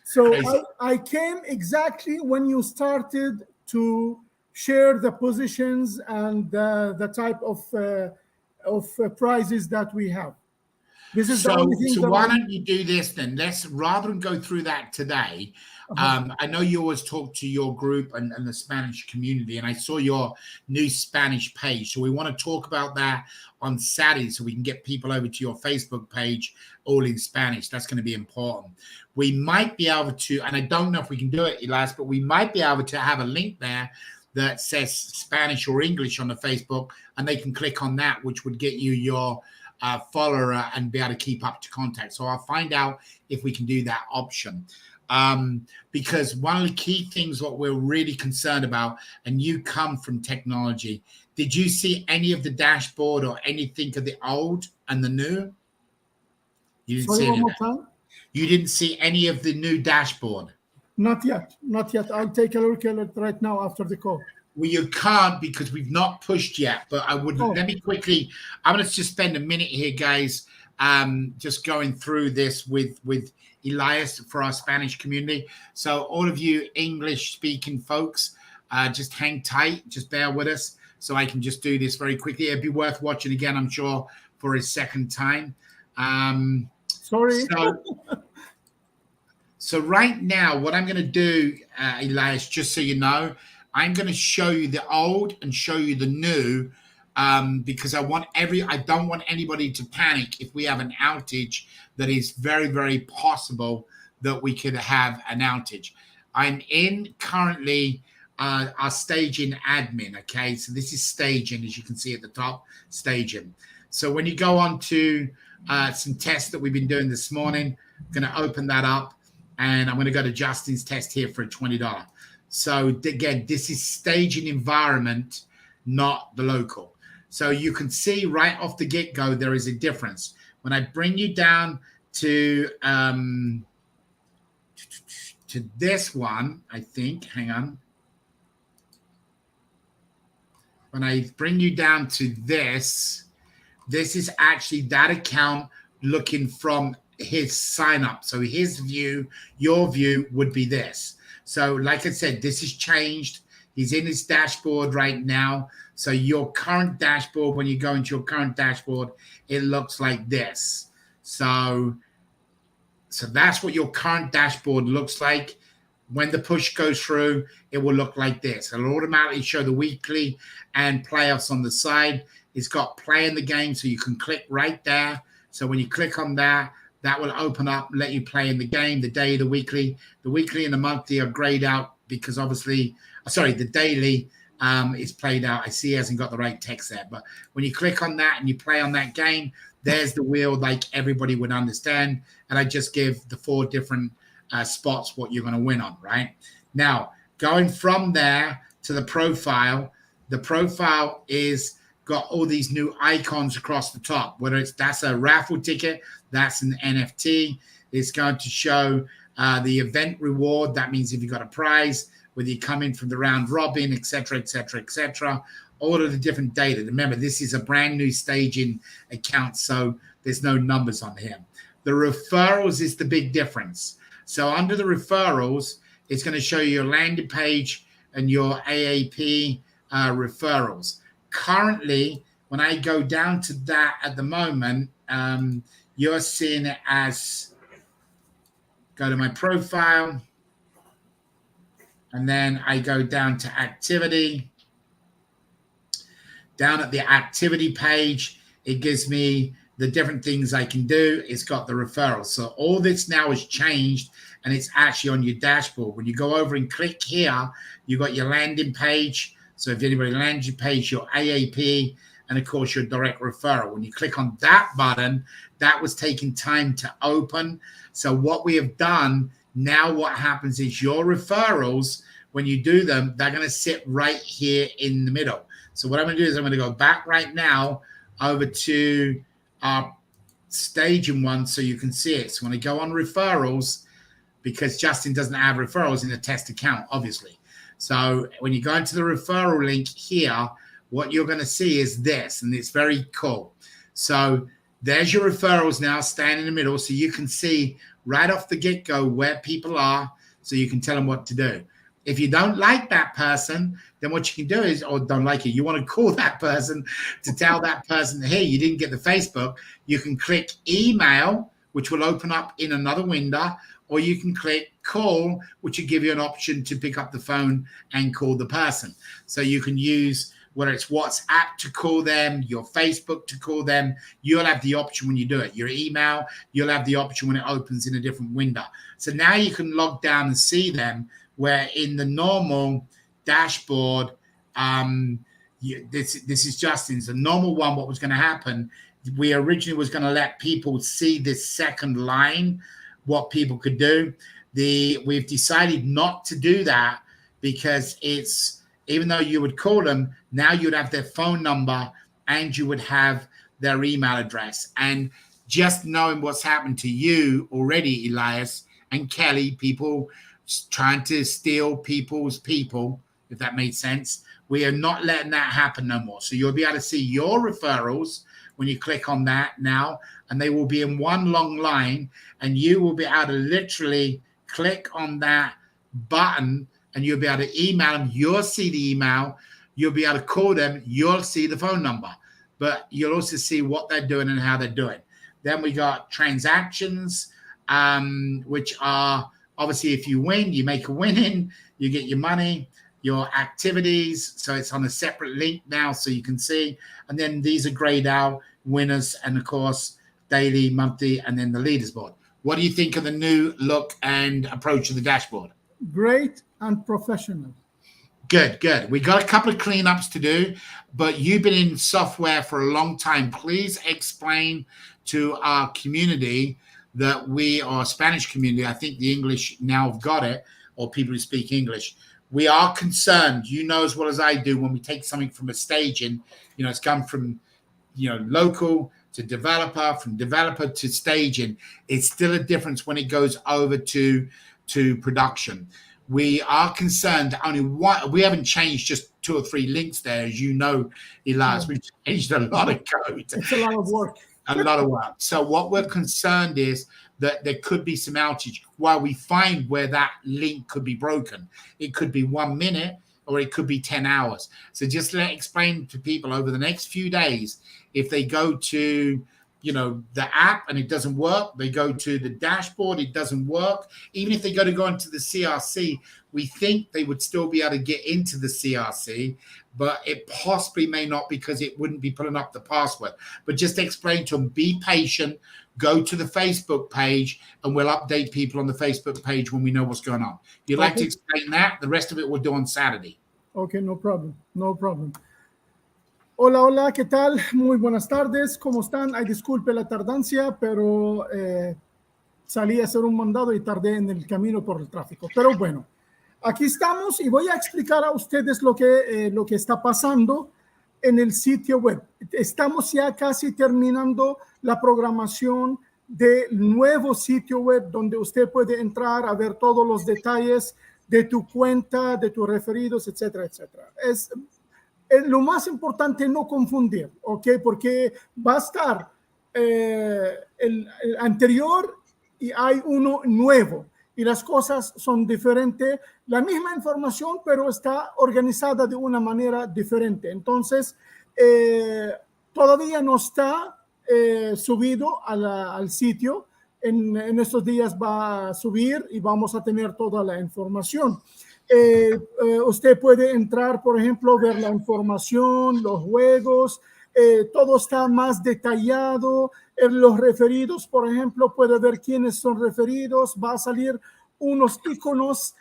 So I came exactly when you started to share the positions and the type of prizes that we have. This is the only thing. So why don't you do this then? Let's, rather than go through that today. I know you always talk to your group and the Spanish community, and I saw your new Spanish page. So we want to talk about that on Saturday so we can get people over to your Facebook page all in Spanish. That's going to be important. We might be able to, and I don't know if we can do it, Elias, but we might be able to have a link there that says Spanish or English on the Facebook, and they can click on that, which would get you your follower and be able to keep up to contact. So I'll find out if we can do that option. Because one of the key things what we're really concerned about, and you come from technology, did you see any of the dashboard or anything of the old and the new? You didn't see any of that. You didn't see any of the new dashboard? Not yet. I'll take a look at it right now after the call. Well, you can't because we've not pushed yet, but I would let me quickly. I'm going to just spend a minute here, guys, just going through this with Elias for our Spanish community. So all of you English-speaking folks, just hang tight, just bear with us, so I can just do this very quickly. It'd be worth watching again, I'm sure, for a second time. Sorry. So right now, what I'm going to do, Elias, just so you know, I'm going to show you the old and show you the new, because I don't want anybody to panic if we have an outage. That is very, very possible that we could have an outage. I'm in currently our staging admin. Okay, so this is staging, as you can see at the top, staging. So when you go on to some tests that we've been doing this morning, I'm going to open that up, and I'm going to go to Justin's test here for $20. So again, this is staging environment, not the local. So you can see right off the get-go, there is a difference. When I bring you down to this one, I think, hang on. When I bring you down to this is actually that account looking from his sign up. So his view, your view would be this. So like I said, this has changed. He's in his dashboard right now. So your current dashboard, when you go into your current dashboard, it looks like this. So that's what your current dashboard looks like. When the push goes through, it will look like this. It'll automatically show the weekly and playoffs on the side. It's got play in the game, so you can click right there. So when you click on that, that will open up, let you play in the game, the day, the weekly and the monthly are grayed out because obviously, the daily is played out. I see he hasn't got the right text there, but when you click on that and you play on that game, there's the wheel like everybody would understand. And I just give the 4 different spots what you're going to win on, right? Now, going from there to the profile is got all these new icons across the top, whether that's a raffle ticket, that's an NFT. It's going to show the event reward. That means if you got a prize, whether you come in from the round robin, et cetera, all of the different data. Remember, this is a brand new staging account, so there's no numbers on here. The referrals is the big difference. So under the referrals, it's going to show you your landing page and your AAP referrals. Currently, when I go down to that at the moment, you're seeing it as, go to my profile, and then I go down to activity. Down at the activity page, it gives me the different things I can do. It's got the referrals. So all this now has changed, and it's actually on your dashboard. When you go over and click here, you got your landing page. So if anybody lands your page, your AAP, and of course your direct referral. When you click on that button, that was taking time to open. So what we have done now, what happens is your referrals, when you do them, they're going to sit right here in the middle. So what I'm going to do is I'm going to go back right now over to our staging one so you can see it. So when I go on referrals, because Justin doesn't have referrals in a test account, obviously. So when you go into the referral link here, what you're going to see is this, and it's very cool. So there's your referrals now standing in the middle, so you can see right off the get-go where people are, so you can tell them what to do. If you don't like that person, then what you can do is, or don't like it, you want to call that person to tell that person, hey, you didn't get the Facebook. You can click email, which will open up in another window, or you can click call, which will give you an option to pick up the phone and call the person. So you can use whether it's WhatsApp to call them, your Facebook to call them. You'll have the option when you do it. Your email, you'll have the option when it opens in a different window. So now you can log down and see them, where in the normal dashboard, this is Justin's. The normal one, what was going to happen, we originally was going to let people see this second line, what people could do. We've decided not to do that because it's, even though you would call them, now you'd have their phone number and you would have their email address. And just knowing what's happened to you already, Elias and Kelly, people trying to steal people's people, if that made sense. We are not letting that happen no more. So you'll be able to see your referrals when you click on that now, and they will be in one long line, and you will be able to literally click on that button and you'll be able to email them. You'll see the email. You'll be able to call them. You'll see the phone number, but you'll also see what they're doing and how they're doing. Then we got transactions, which are, obviously, if you win, you make a winning, you get your money, your activities. So it's on a separate link now, so you can see. And then these are grayed out winners, and of course, daily, monthly, and then the leaderboard. What do you think of the new look and approach of the dashboard? Great and professional. Good, good. We got a couple of cleanups to do, but you've been in software for a long time. Please explain to our community that we are a Spanish community. I think the English now have got it, or people who speak English. We are concerned, you know as well as I do, when we take something from a staging, it's come from, local to developer, from developer to staging. It's still a difference when it goes over to production. We are concerned we haven't changed just 2 or 3 links there, as you know, Elias. We've changed a lot of code. It's a lot of work. A lot of work. So what we're concerned is that there could be some outage while we find where that link could be broken. It could be 1 minute or it could be 10 hours. So just explain to people over the next few days, if they go to, the app and it doesn't work, they go to the dashboard, it doesn't work. Even if they go into the CRC, we think they would still be able to get into the CRC, but it possibly may not because it wouldn't be pulling up the password. But just explain to them, be patient, go to the Facebook page, and we'll update people on the Facebook page when we know what's going on. If you'd like to explain that, the rest of it we'll do on Saturday. Okay, no problem. No problem. Hola, hola, ¿qué tal? Muy buenas tardes, ¿cómo están? Ay, disculpe la tardancia, pero salí a hacer un mandado y tardé en el camino por el tráfico. Pero bueno, aquí estamos y voy a explicar a ustedes lo que está pasando en el sitio web. Estamos ya casi terminando la programación del nuevo sitio web donde usted puede entrar a ver todos los detalles de tu cuenta, de tus referidos, etcétera, etcétera. Es lo más importante no confundir, ¿ok? Porque va a estar el anterior y hay uno nuevo y las cosas son diferentes. La misma información, pero está organizada de una manera diferente. Entonces, todavía no está subido al sitio. En estos días va a subir y vamos a tener toda la información. Usted puede entrar, por ejemplo, ver la información, los juegos, todo está más detallado. Los referidos, por ejemplo, puede ver quiénes son referidos. Va a salir unos iconos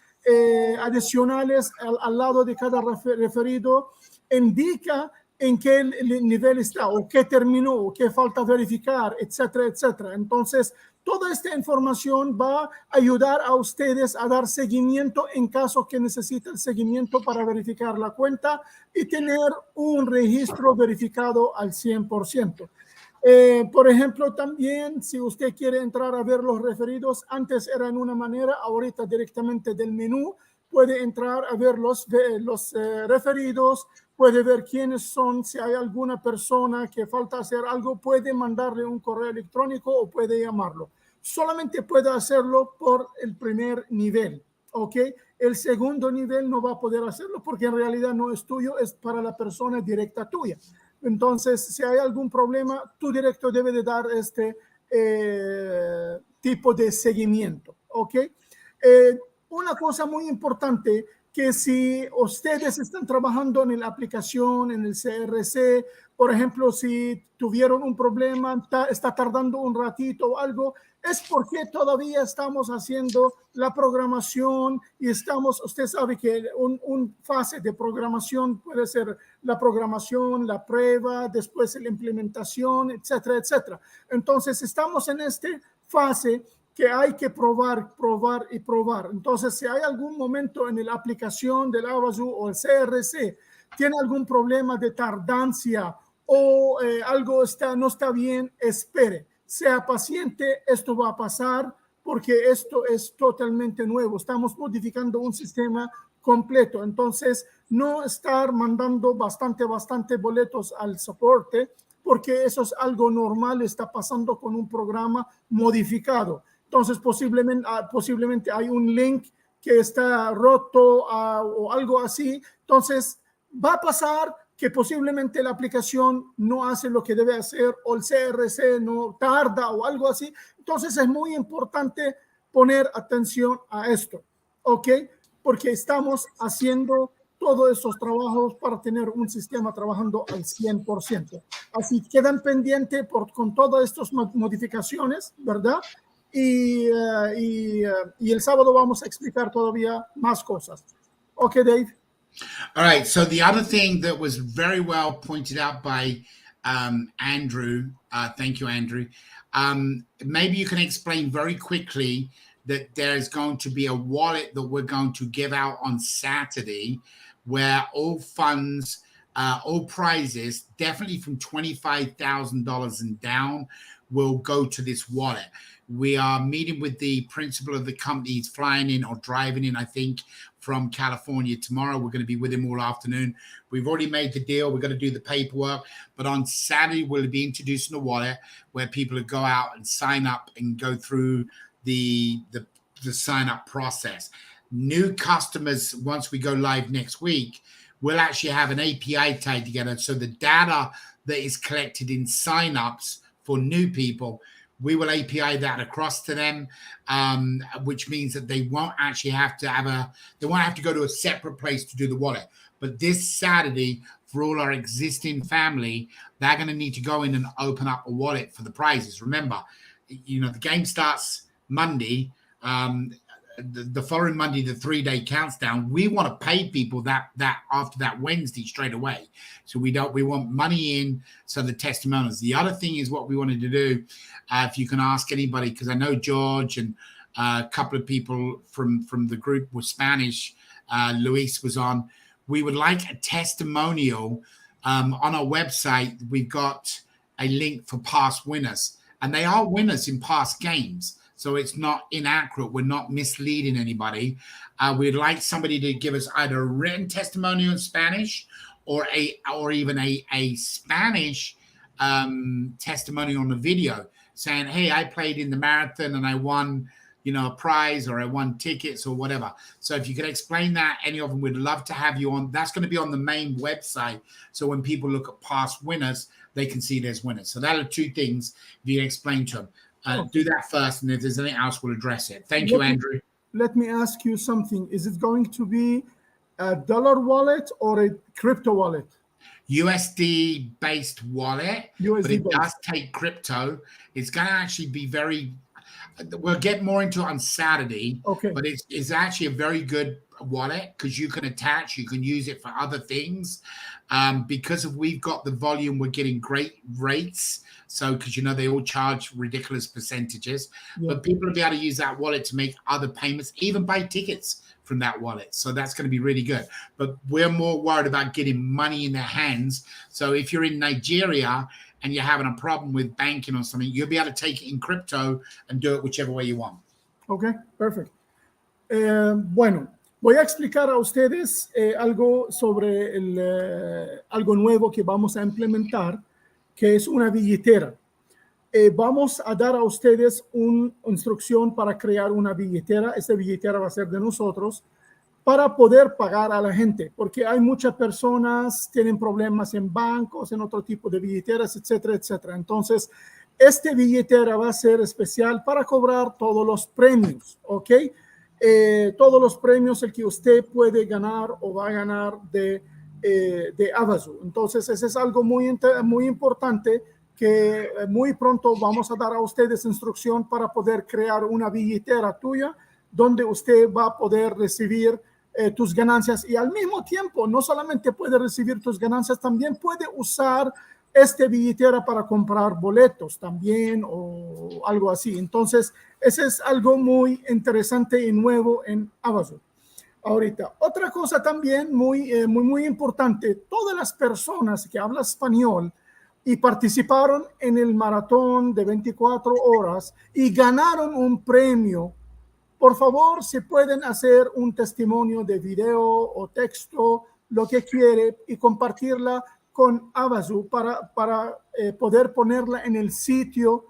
adicionales al lado de cada referido. Indica en qué nivel está o qué terminó o qué falta verificar, etcétera, etcétera. Entonces, toda esta información va a ayudar a ustedes a dar seguimiento en caso que necesiten seguimiento para verificar la cuenta y tener un registro verificado al 100%. Por ejemplo, también si usted quiere entrar a ver los referidos, antes era en una manera, ahorita directamente del menú puede entrar a ver los referidos, puede ver quiénes son, si hay alguna persona que falta hacer algo, puede mandarle un correo electrónico o puede llamarlo. Solamente puede hacerlo por el primer nivel, ¿ok? El segundo nivel no va a poder hacerlo porque en realidad no es tuyo, es para la persona directa tuya. Entonces, si hay algún problema, tu directo debe de dar este tipo de seguimiento, ¿ok? Una cosa muy importante, que si ustedes están trabajando en la aplicación, en el CRC, por ejemplo, si tuvieron un problema, está tardando un ratito o algo, es porque todavía estamos haciendo la programación y usted sabe que un fase de programación puede ser la programación, la prueba, después la implementación, etcétera, etcétera. Entonces, estamos en esta fase que hay que probar, probar y probar. Entonces, si hay algún momento en la aplicación del Avazoo o el CRC, tiene algún problema de tardancia o algo no está bien, espere. Sea paciente, esto va a pasar porque esto es totalmente nuevo. Estamos modificando un sistema completo. Entonces, no estar mandando bastante boletos al soporte porque eso es algo normal, está pasando con un programa modificado. Entonces, posiblemente hay un link que está roto o algo así. Entonces, va a pasar que posiblemente la aplicación no hace lo que debe hacer o el CRC no tarda o algo así. Entonces, es muy importante poner atención a esto, ¿ok? Porque estamos haciendo todos esos trabajos para tener un sistema trabajando al 100%. Así quedan pendientes con todas estas modificaciones, ¿verdad? Y el sábado vamos a explicar todavía más cosas. Okay, Dave. All right. So the other thing that was very well pointed out by Andrew, thank you, Andrew. Maybe you can explain very quickly that there is going to be a wallet that we're going to give out on Saturday, where all funds, all prizes, definitely from $25,000 and down, will go to this wallet. We are meeting with the principal of the company. He's flying in or driving in, I think, from California tomorrow. We're going to be with him all afternoon. We've already made the deal. We're going to do the paperwork. But on Saturday, we'll be introducing a wallet where people will go out and sign up and go through the sign-up process. New customers, once we go live next week, we'll actually have an API tied together. So the data that is collected in sign-ups for new people, we will API that across to them, which means that they won't actually have to they won't have to go to a separate place to do the wallet. But this Saturday, for all our existing family, they're going to need to go in and open up a wallet for the prizes. Remember, the game starts Monday. The following Monday, the 3-day countdown, we want to pay people that after that Wednesday straight away. So we want money in. So the testimonials. The other thing is what we wanted to do. If you can ask anybody, because I know George and a couple of people from the group were Spanish. Luis was on. We would like a testimonial on our website. We've got a link for past winners, and they are winners in past games. So it's not inaccurate. We're not misleading anybody. We'd like somebody to give us either a written testimonial in Spanish or even a Spanish testimonial on the video saying, hey, I played in the marathon and I won, a prize, or I won tickets or whatever. So if you could explain that, any of them, we'd love to have you on. That's going to be on the main website. So when people look at past winners, they can see there's winners. So that are two things if you explain to them. Do that first, and if there's anything else, we'll address it. Thank you, Andrew. Let me ask you something. Is it going to be a dollar wallet or a crypto wallet? USD-based wallet, but it does take crypto. It's going to actually be we'll get more into it on Saturday, okay. But it's actually a very good wallet because you can use it for other things. Because we've got the volume, we're getting great rates. So, because they all charge ridiculous percentages, but people will be able to use that wallet to make other payments, even buy tickets from that wallet. So that's going to be really good. But we're more worried about getting money in their hands. So if you're in Nigeria and you're having a problem with banking or something, you'll be able to take it in crypto and do it whichever way you want. Okay, perfect. Bueno, voy a explicar a ustedes algo sobre algo nuevo que vamos a implementar, que es una billetera. Vamos a dar a ustedes una instrucción para crear una billetera. Esta billetera va a ser de nosotros para poder pagar a la gente, porque hay muchas personas que tienen problemas en bancos, en otro tipo de billeteras, etcétera, etcétera. Entonces, esta billetera va a ser especial para cobrar todos los premios, ¿ok? Todos los premios el que usted puede ganar o va a ganar de Avazoo. Entonces, eso es algo muy importante que muy pronto vamos a dar a ustedes instrucción para poder crear una billetera tuya donde usted va a poder recibir tus ganancias y al mismo tiempo no solamente puede recibir tus ganancias, también puede usar esta billetera para comprar boletos también o algo así. Entonces, ese es algo muy interesante y nuevo en Avazoo. Ahorita, otra cosa también muy importante, todas las personas que hablan español y participaron en el maratón de 24 horas y ganaron un premio, por favor, si pueden hacer un testimonio de video o texto, lo que quiere, y compartirla con Avazoo para poder ponerla en el sitio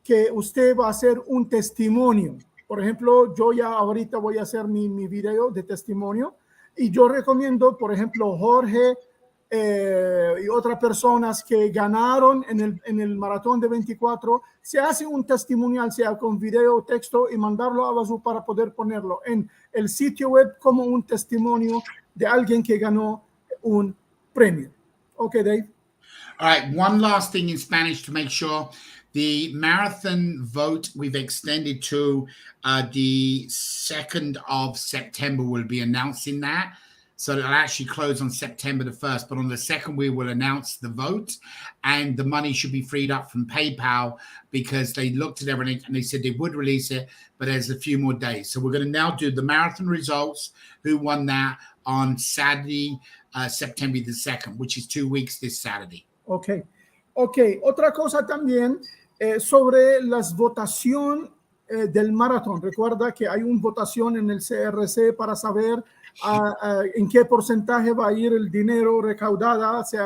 que usted va a hacer un testimonio. Por ejemplo, yo ya ahorita voy a hacer mi video de testimonio y yo recomiendo, por ejemplo, Jorge y otras personas que ganaron en el maratón de 24, se hace un testimonial, sea con video, texto, y mandarlo a Avazoo para poder ponerlo en el sitio web como un testimonio de alguien que ganó un premio. Okay, Dave. All right, one last thing in Spanish to make sure. The marathon vote we've extended to the 2nd of September. We'll be announcing that. So it'll actually close on September the 1st. But on the 2nd, we will announce the vote. And the money should be freed up from PayPal because they looked at everything and they said they would release it, but there's a few more days. So we're going to now do the marathon results, who won that, on Saturday, September the 2nd, which is 2 weeks this Saturday. Ok. Otra cosa también sobre las votación del maratón. Recuerda que hay una votación en el CRC para saber en qué porcentaje va a ir el dinero recaudado hacia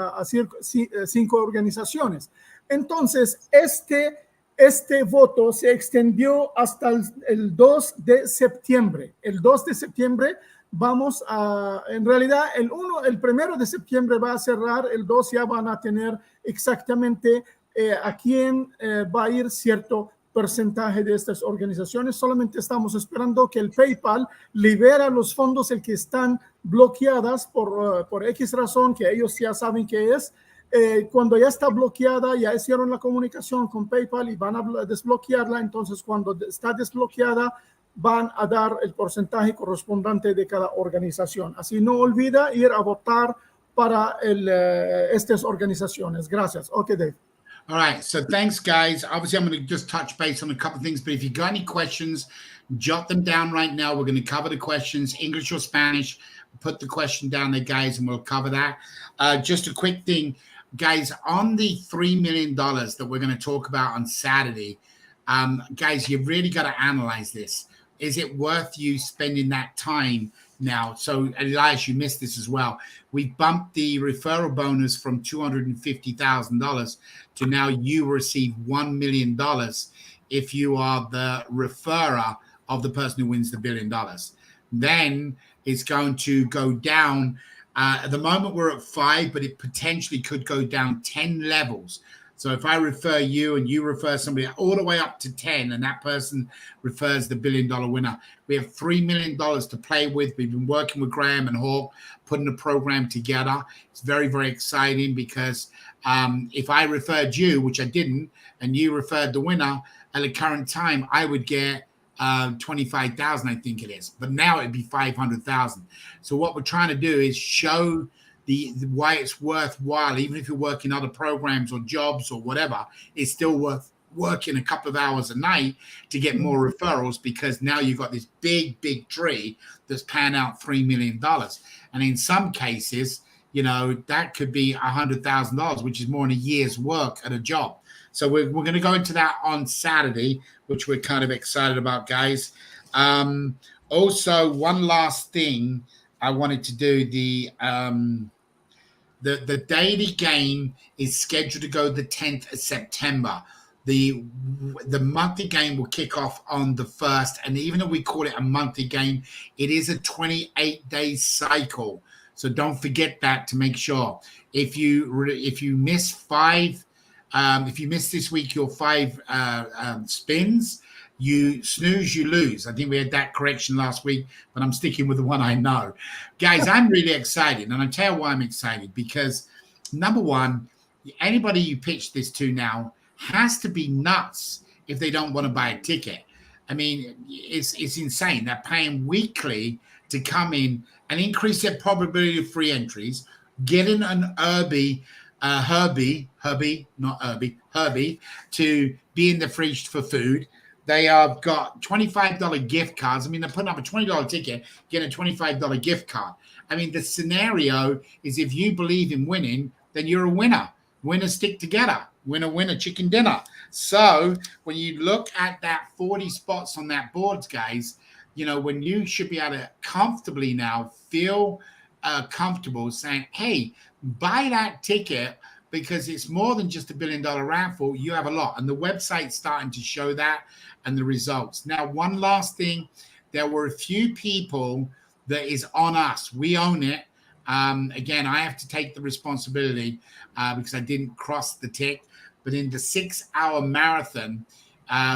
a 5 organizaciones. Entonces, este voto se extendió hasta el 2 de septiembre. El 2 de septiembre vamos a, en realidad, el 1 de septiembre va a cerrar, el 2 ya van a tener exactamente a quién va a ir cierto porcentaje de estas organizaciones. Solamente estamos esperando que el PayPal libera los fondos el que están bloqueadas por X razón, que ellos ya saben que es. Cuando ya está bloqueada, ya hicieron la comunicación con PayPal y van a desbloquearla. Entonces, cuando está desbloqueada, van a dar el porcentaje correspondiente de cada organización. Así no olvida ir a votar para estas organizaciones. Gracias. Okay, Dave. All right, so thanks, guys. Obviously, I'm going to just touch base on a couple of things, but if you've got any questions, jot them down right now. We're going to cover the questions, English or Spanish. Put the question down there, guys, and we'll cover that. Just a quick thing, guys, on the $3 million that we're going to talk about on Saturday, guys, you've really got to analyze this. Is it worth you spending that time now? So, Elias, you missed this as well. We bumped the referral bonus from $250,000 to now you receive $1 million if you are the referrer of the person who wins the $1 billion. Then it's going to go down. At the moment, we're at 5, but it potentially could go down 10 levels. So if I refer you and you refer somebody all the way up to 10 and that person refers the $1 billion winner, we have $3 million to play with. We've been working with Graham and Hawk, putting a program together. It's very, very exciting because if I referred you, which I didn't, and you referred the winner, at the current time, I would get 25,000, I think it is. But now it'd be 500,000. So what we're trying to do is show the why it's worthwhile, even if you're working other programs or jobs or whatever, it's still worth working a couple of hours a night to get more referrals, because now you've got this big tree that's paying out $3 million. And in some cases, that could be $100,000, which is more than a year's work at a job. So we're going to go into that on Saturday, which we're kind of excited about, guys. Also, one last thing I wanted to do, the daily game is scheduled to go the 10th of September. The monthly game will kick off on the 1st, and even though we call it a monthly game, it is a 28-day cycle. So don't forget that, to make sure. If you miss if you miss this week your 5 spins, you snooze, you lose. I think we had that correction last week, but I'm sticking with the one I know. Guys, I'm really excited, and I'll tell you why I'm excited, because number one, anybody you pitch this to now has to be nuts if they don't want to buy a ticket. I mean, it's insane. They're paying weekly to come in and increase their probability of free entries, getting an Herbie, to be in the fridge for food. They have got $25 gift cards. I mean, they're putting up a $20 ticket, getting a $25 gift card. I mean, the scenario is, if you believe in winning, then you're a winner. Winners stick together. Winner, chicken dinner. So when you look at that 40 spots on that board, guys, when you should be able to comfortably now feel comfortable saying, hey, buy that ticket, because it's more than just $1 billion raffle. You have a lot. And the website's starting to show that and the results. Now, one last thing. There were a few people that is on us. We own it. Again, I have to take the responsibility because I didn't cross the tick. But in the 6-hour marathon,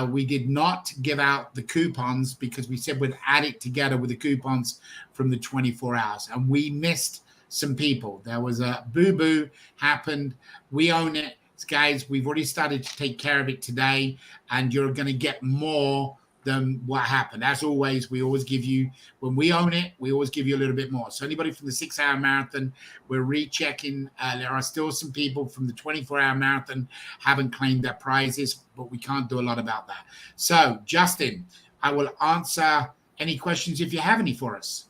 we did not give out the coupons because we said we'd add it together with the coupons from the 24 hours. And we missed some people. There was a boo-boo happened. We own it. Guys, we've already started to take care of it today, and you're going to get more than what happened. As always, we always give you, when we own it, we always give you a little bit more. So anybody from the 6-hour marathon, we're rechecking. There are still some people from the 24-hour marathon haven't claimed their prizes, but we can't do a lot about that. So, Justin, I will answer any questions if you have any for us.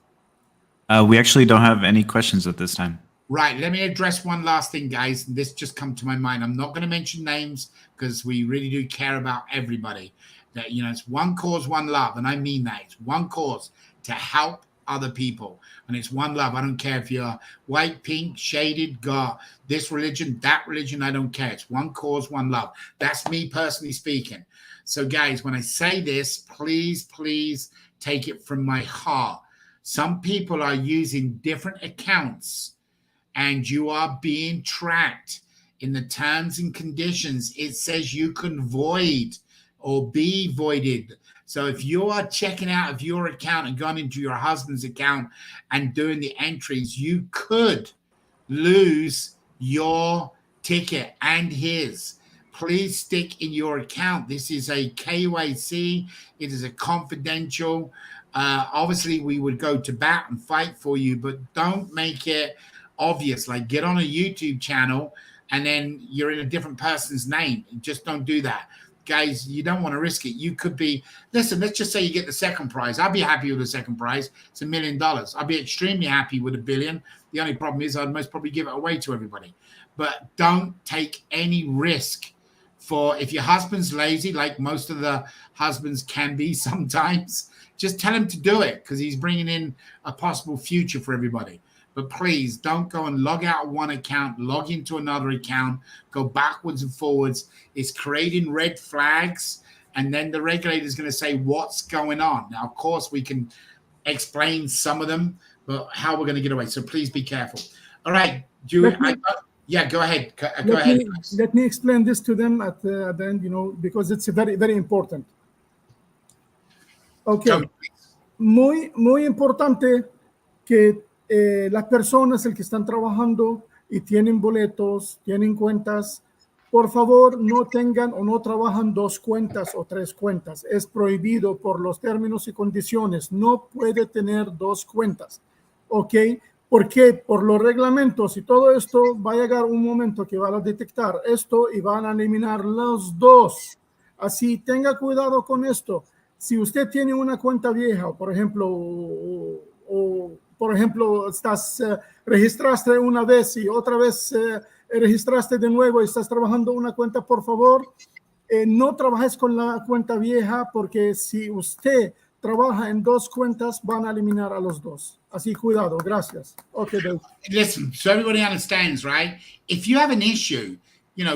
We actually don't have any questions at this time. Right. Let me address one last thing, guys. This just come to my mind. I'm not going to mention names because we really do care about everybody. That, it's one cause, one love. And I mean that. It's one cause, to help other people. And it's one love. I don't care if you're white, pink, shaded, got this religion, that religion. I don't care. It's one cause, one love. That's me personally speaking. So, guys, when I say this, please take it from my heart. Some people are using different accounts, and you are being tracked. In the terms and conditions, it says you can void or be voided. So if you are checking out of your account and gone into your husband's account and doing the entries, you could lose your ticket and his. Please stick in your account. This is a KYC. It is a confidential. Obviously, we would go to bat and fight for you, but don't make it obvious. Like, get on a YouTube channel and then you're in a different person's name. Just don't do that. Guys, you don't want to risk it. You could be, listen, let's just say you get the second prize. I'll be happy with the second prize. It's $1 million. I'll be extremely happy with $1 billion. The only problem is I'd most probably give it away to everybody. But don't take any risk. For if your husband's lazy, like most of the husbands can be sometimes, just tell him to do it, because he's bringing in a possible future for everybody. But please don't go and log out of one account, log into another account, go backwards and forwards. It's creating red flags, and then the regulator is going to say what's going on. Now, of course, we can explain some of them, but how we're going to get away. So please be careful. All right. Yeah, go ahead. Go ahead. Let me explain this to them at the end, because it's very, very important. Okay. Muy importante que las personas el que están trabajando y tienen boletos, tienen cuentas, por favor no tengan o no trabajan 2 cuentas o 3 cuentas. Es prohibido por los términos y condiciones. No puede tener 2 cuentas. ¿Ok? Porque por los reglamentos y todo esto va a llegar un momento que van a detectar esto y van a eliminar los 2. Así, tenga cuidado con esto. Si usted tiene una cuenta vieja, por ejemplo, o por ejemplo, registraste una vez y otra vez registraste de nuevo y estás trabajando una cuenta, por favor, no trabajes con la cuenta vieja, porque si usted trabaja en dos cuentas, van a eliminar a los dos. Así, cuidado. Gracias. Okay, Dave. Listen, so everybody understands, right? If you have an issue,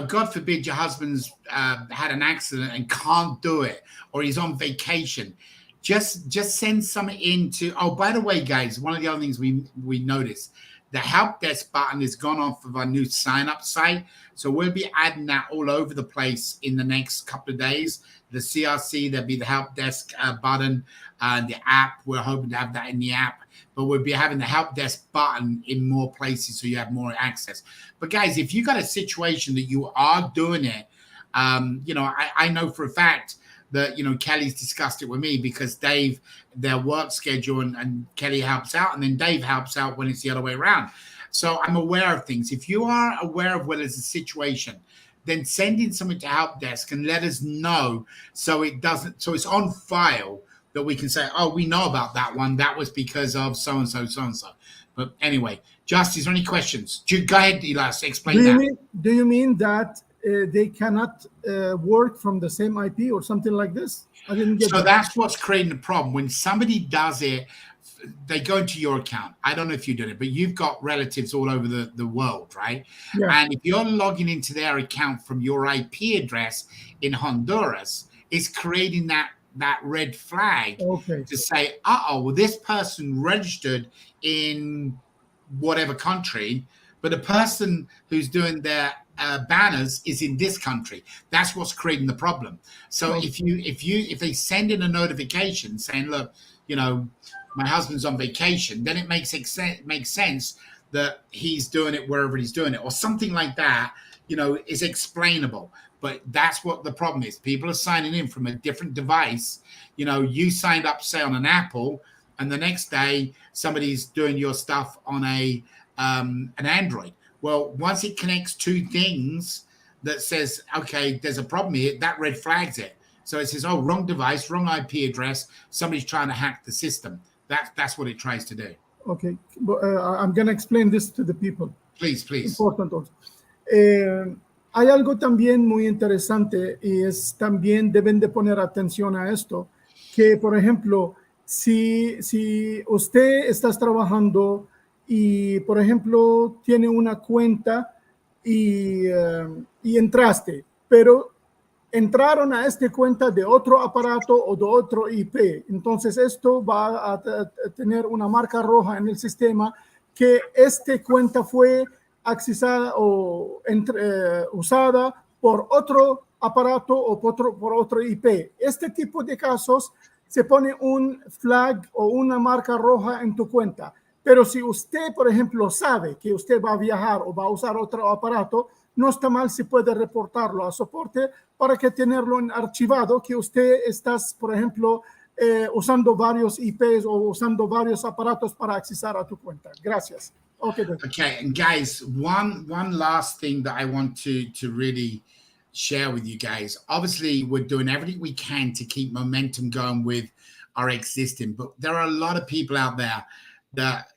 God forbid your husband's had an accident and can't do it, or he's on vacation, just send something into. Oh, by the way, guys, one of the other things we noticed, the help desk button has gone off of our new sign up site. So we'll be adding that all over the place in the next couple of days. The CRC, there'll be the help desk button, the app. We're hoping to have that in the app, but we'll be having the help desk button in more places so you have more access. But guys, if you got a situation that you are doing it, I know for a fact that, Kelly's discussed it with me, because Dave, their work schedule, and Kelly helps out, and then Dave helps out when it's the other way around. So I'm aware of things. If you are aware of whether there's a situation, then send in something to help desk and let us know, so it's on file, that we can say, oh, we know about that one. That was because of so-and-so, so-and-so. But anyway, Just, is there any questions? Go ahead, Elias, explain that. Do you mean that they cannot work from the same IP or something like this? I didn't get so that. That's what's creating the problem. When somebody does it, they go into your account. I don't know if you did it, but you've got relatives all over the world, right? Yeah. And if you're logging into their account from your IP address in Honduras, it's creating that red flag to say, well, this person registered in whatever country, but the person who's doing their banners is in this country. That's what's creating the problem. So if they send in a notification saying, look, my husband's on vacation, then it makes sense that he's doing it wherever he's doing it, or something like that, is explainable. But that's what the problem is. People are signing in from a different device. You signed up, say, on an Apple, and the next day somebody's doing your stuff on an Android. Well, once it connects two things that says, okay, there's a problem here, that red flags it. So it says, oh, wrong device, wrong IP address, somebody's trying to hack the system. That's what it tries to do. Okay, I'm going to explain this to the people. Please. Important also. Hay algo también muy interesante, y también deben de poner atención a esto, que por ejemplo, si usted está trabajando y por ejemplo tiene una cuenta y entraste, pero entraron a esta cuenta de otro aparato o de otro IP, entonces esto va a tener una marca roja en el sistema que esta cuenta fue accesada o usada por otro aparato o por otro IP. Este tipo de casos se pone un flag o una marca roja en tu cuenta. Pero si usted, por ejemplo, sabe que usted va a viajar o va a usar otro aparato, no está mal si puede reportarlo a soporte para que tenerlo en archivado, que usted está, por ejemplo, usando varios IPs o usando varios aparatos para accesar a tu cuenta. Gracias. Okay, and guys, one last thing that I want to really share with you guys. Obviously, we're doing everything we can to keep momentum going with our existing, but there are a lot of people out there that,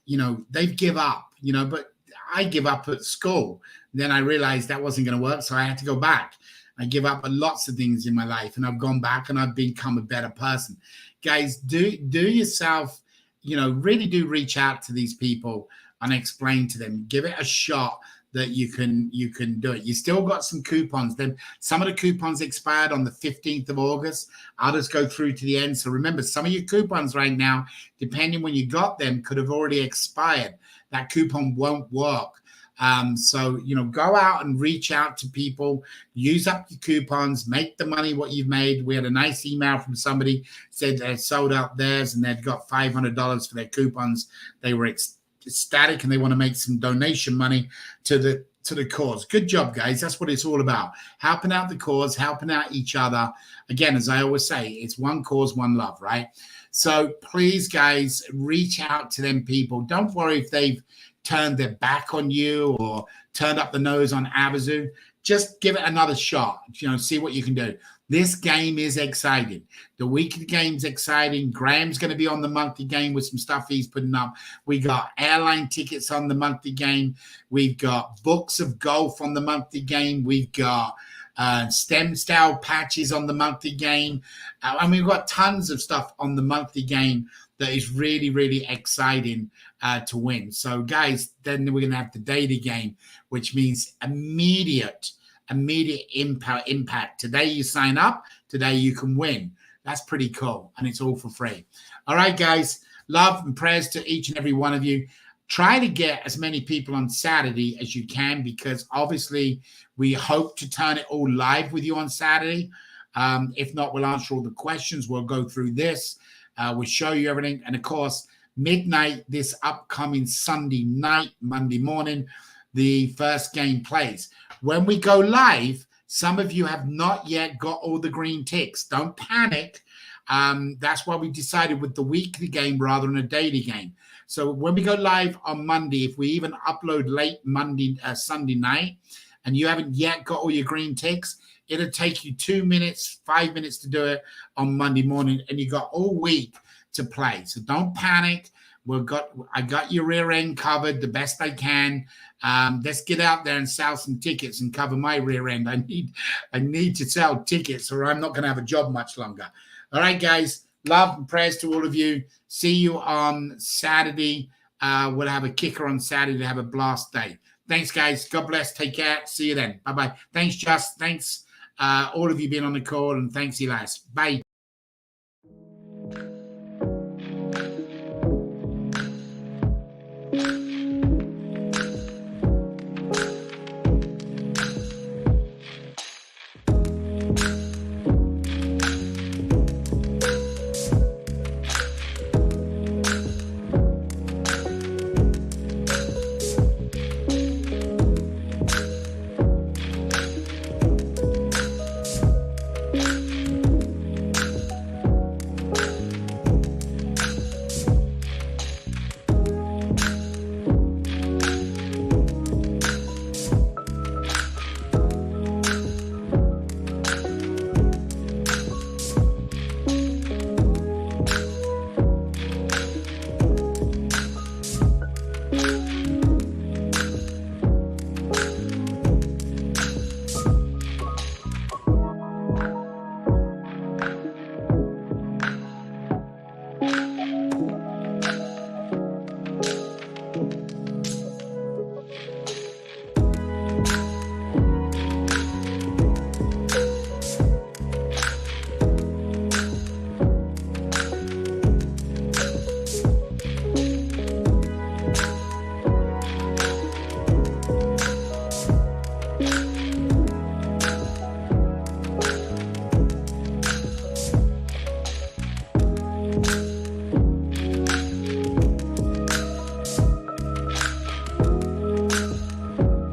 they've give up, but I give up at school. Then I realized that wasn't going to work, so I had to go back. I give up on lots of things in my life, and I've gone back and I've become a better person. Guys, do yourself, really do reach out to these people and explain to them, give it a shot that you can do it. You still got some coupons. Then some of the coupons expired on the 15th of August. I'll just go through to the end. So remember, some of your coupons right now, depending when you got them, could have already expired. That coupon won't work. So, go out and reach out to people, use up your coupons, make the money what you've made. We had a nice email from somebody said they sold out theirs and they'd got $500 for their coupons. They were ecstatic and they want to make some donation money to the cause. Good job, guys. That's what it's all about. Helping out the cause, helping out each other. Again, as I always say, it's one cause, one love, right? So please, guys, reach out to them people. Don't worry if they've turned their back on you or turned up the nose on Avazoo. Just give it another shot, see what you can do. This game is exciting. The weekly game's exciting. Graham's going to be on the monthly game with some stuff he's putting up. We got airline tickets on the monthly game. We've got books of golf on the monthly game. We've got stem style patches on the monthly game. And we've got tons of stuff on the monthly game that is really, really exciting to win. So, guys, then we're going to have the daily game, which means immediate impact. Today you sign up, today you can win. That's pretty cool, and it's all for free. All right, guys, love and prayers to each and every one of you. Try to get as many people on Saturday as you can, because obviously we hope to turn it all live with you on Saturday. If not, we'll answer all the questions. We'll go through this. We'll show you everything. And of course, midnight this upcoming Sunday night, Monday morning, the first game plays. When we go live, some of you have not yet got all the green ticks. Don't panic. That's why we decided with the weekly game rather than a daily game. So when we go live on Monday, if we even upload late Sunday night, and you haven't yet got all your green ticks, it'll take you 2 minutes, 5 minutes to do it on Monday morning, and you got all week to play. So don't panic. I got your rear end covered the best I can. Let's get out there and sell some tickets and cover my rear end. I need to sell tickets, or I'm not going to have a job much longer. All right, guys. Love and prayers to all of you. See you on Saturday. We'll have a kicker on Saturday to have a blast day. Thanks, guys. God bless. Take care. See you then. Bye-bye. Thanks, Just. Thanks, all of you being on the call, and thanks, Elias. Bye.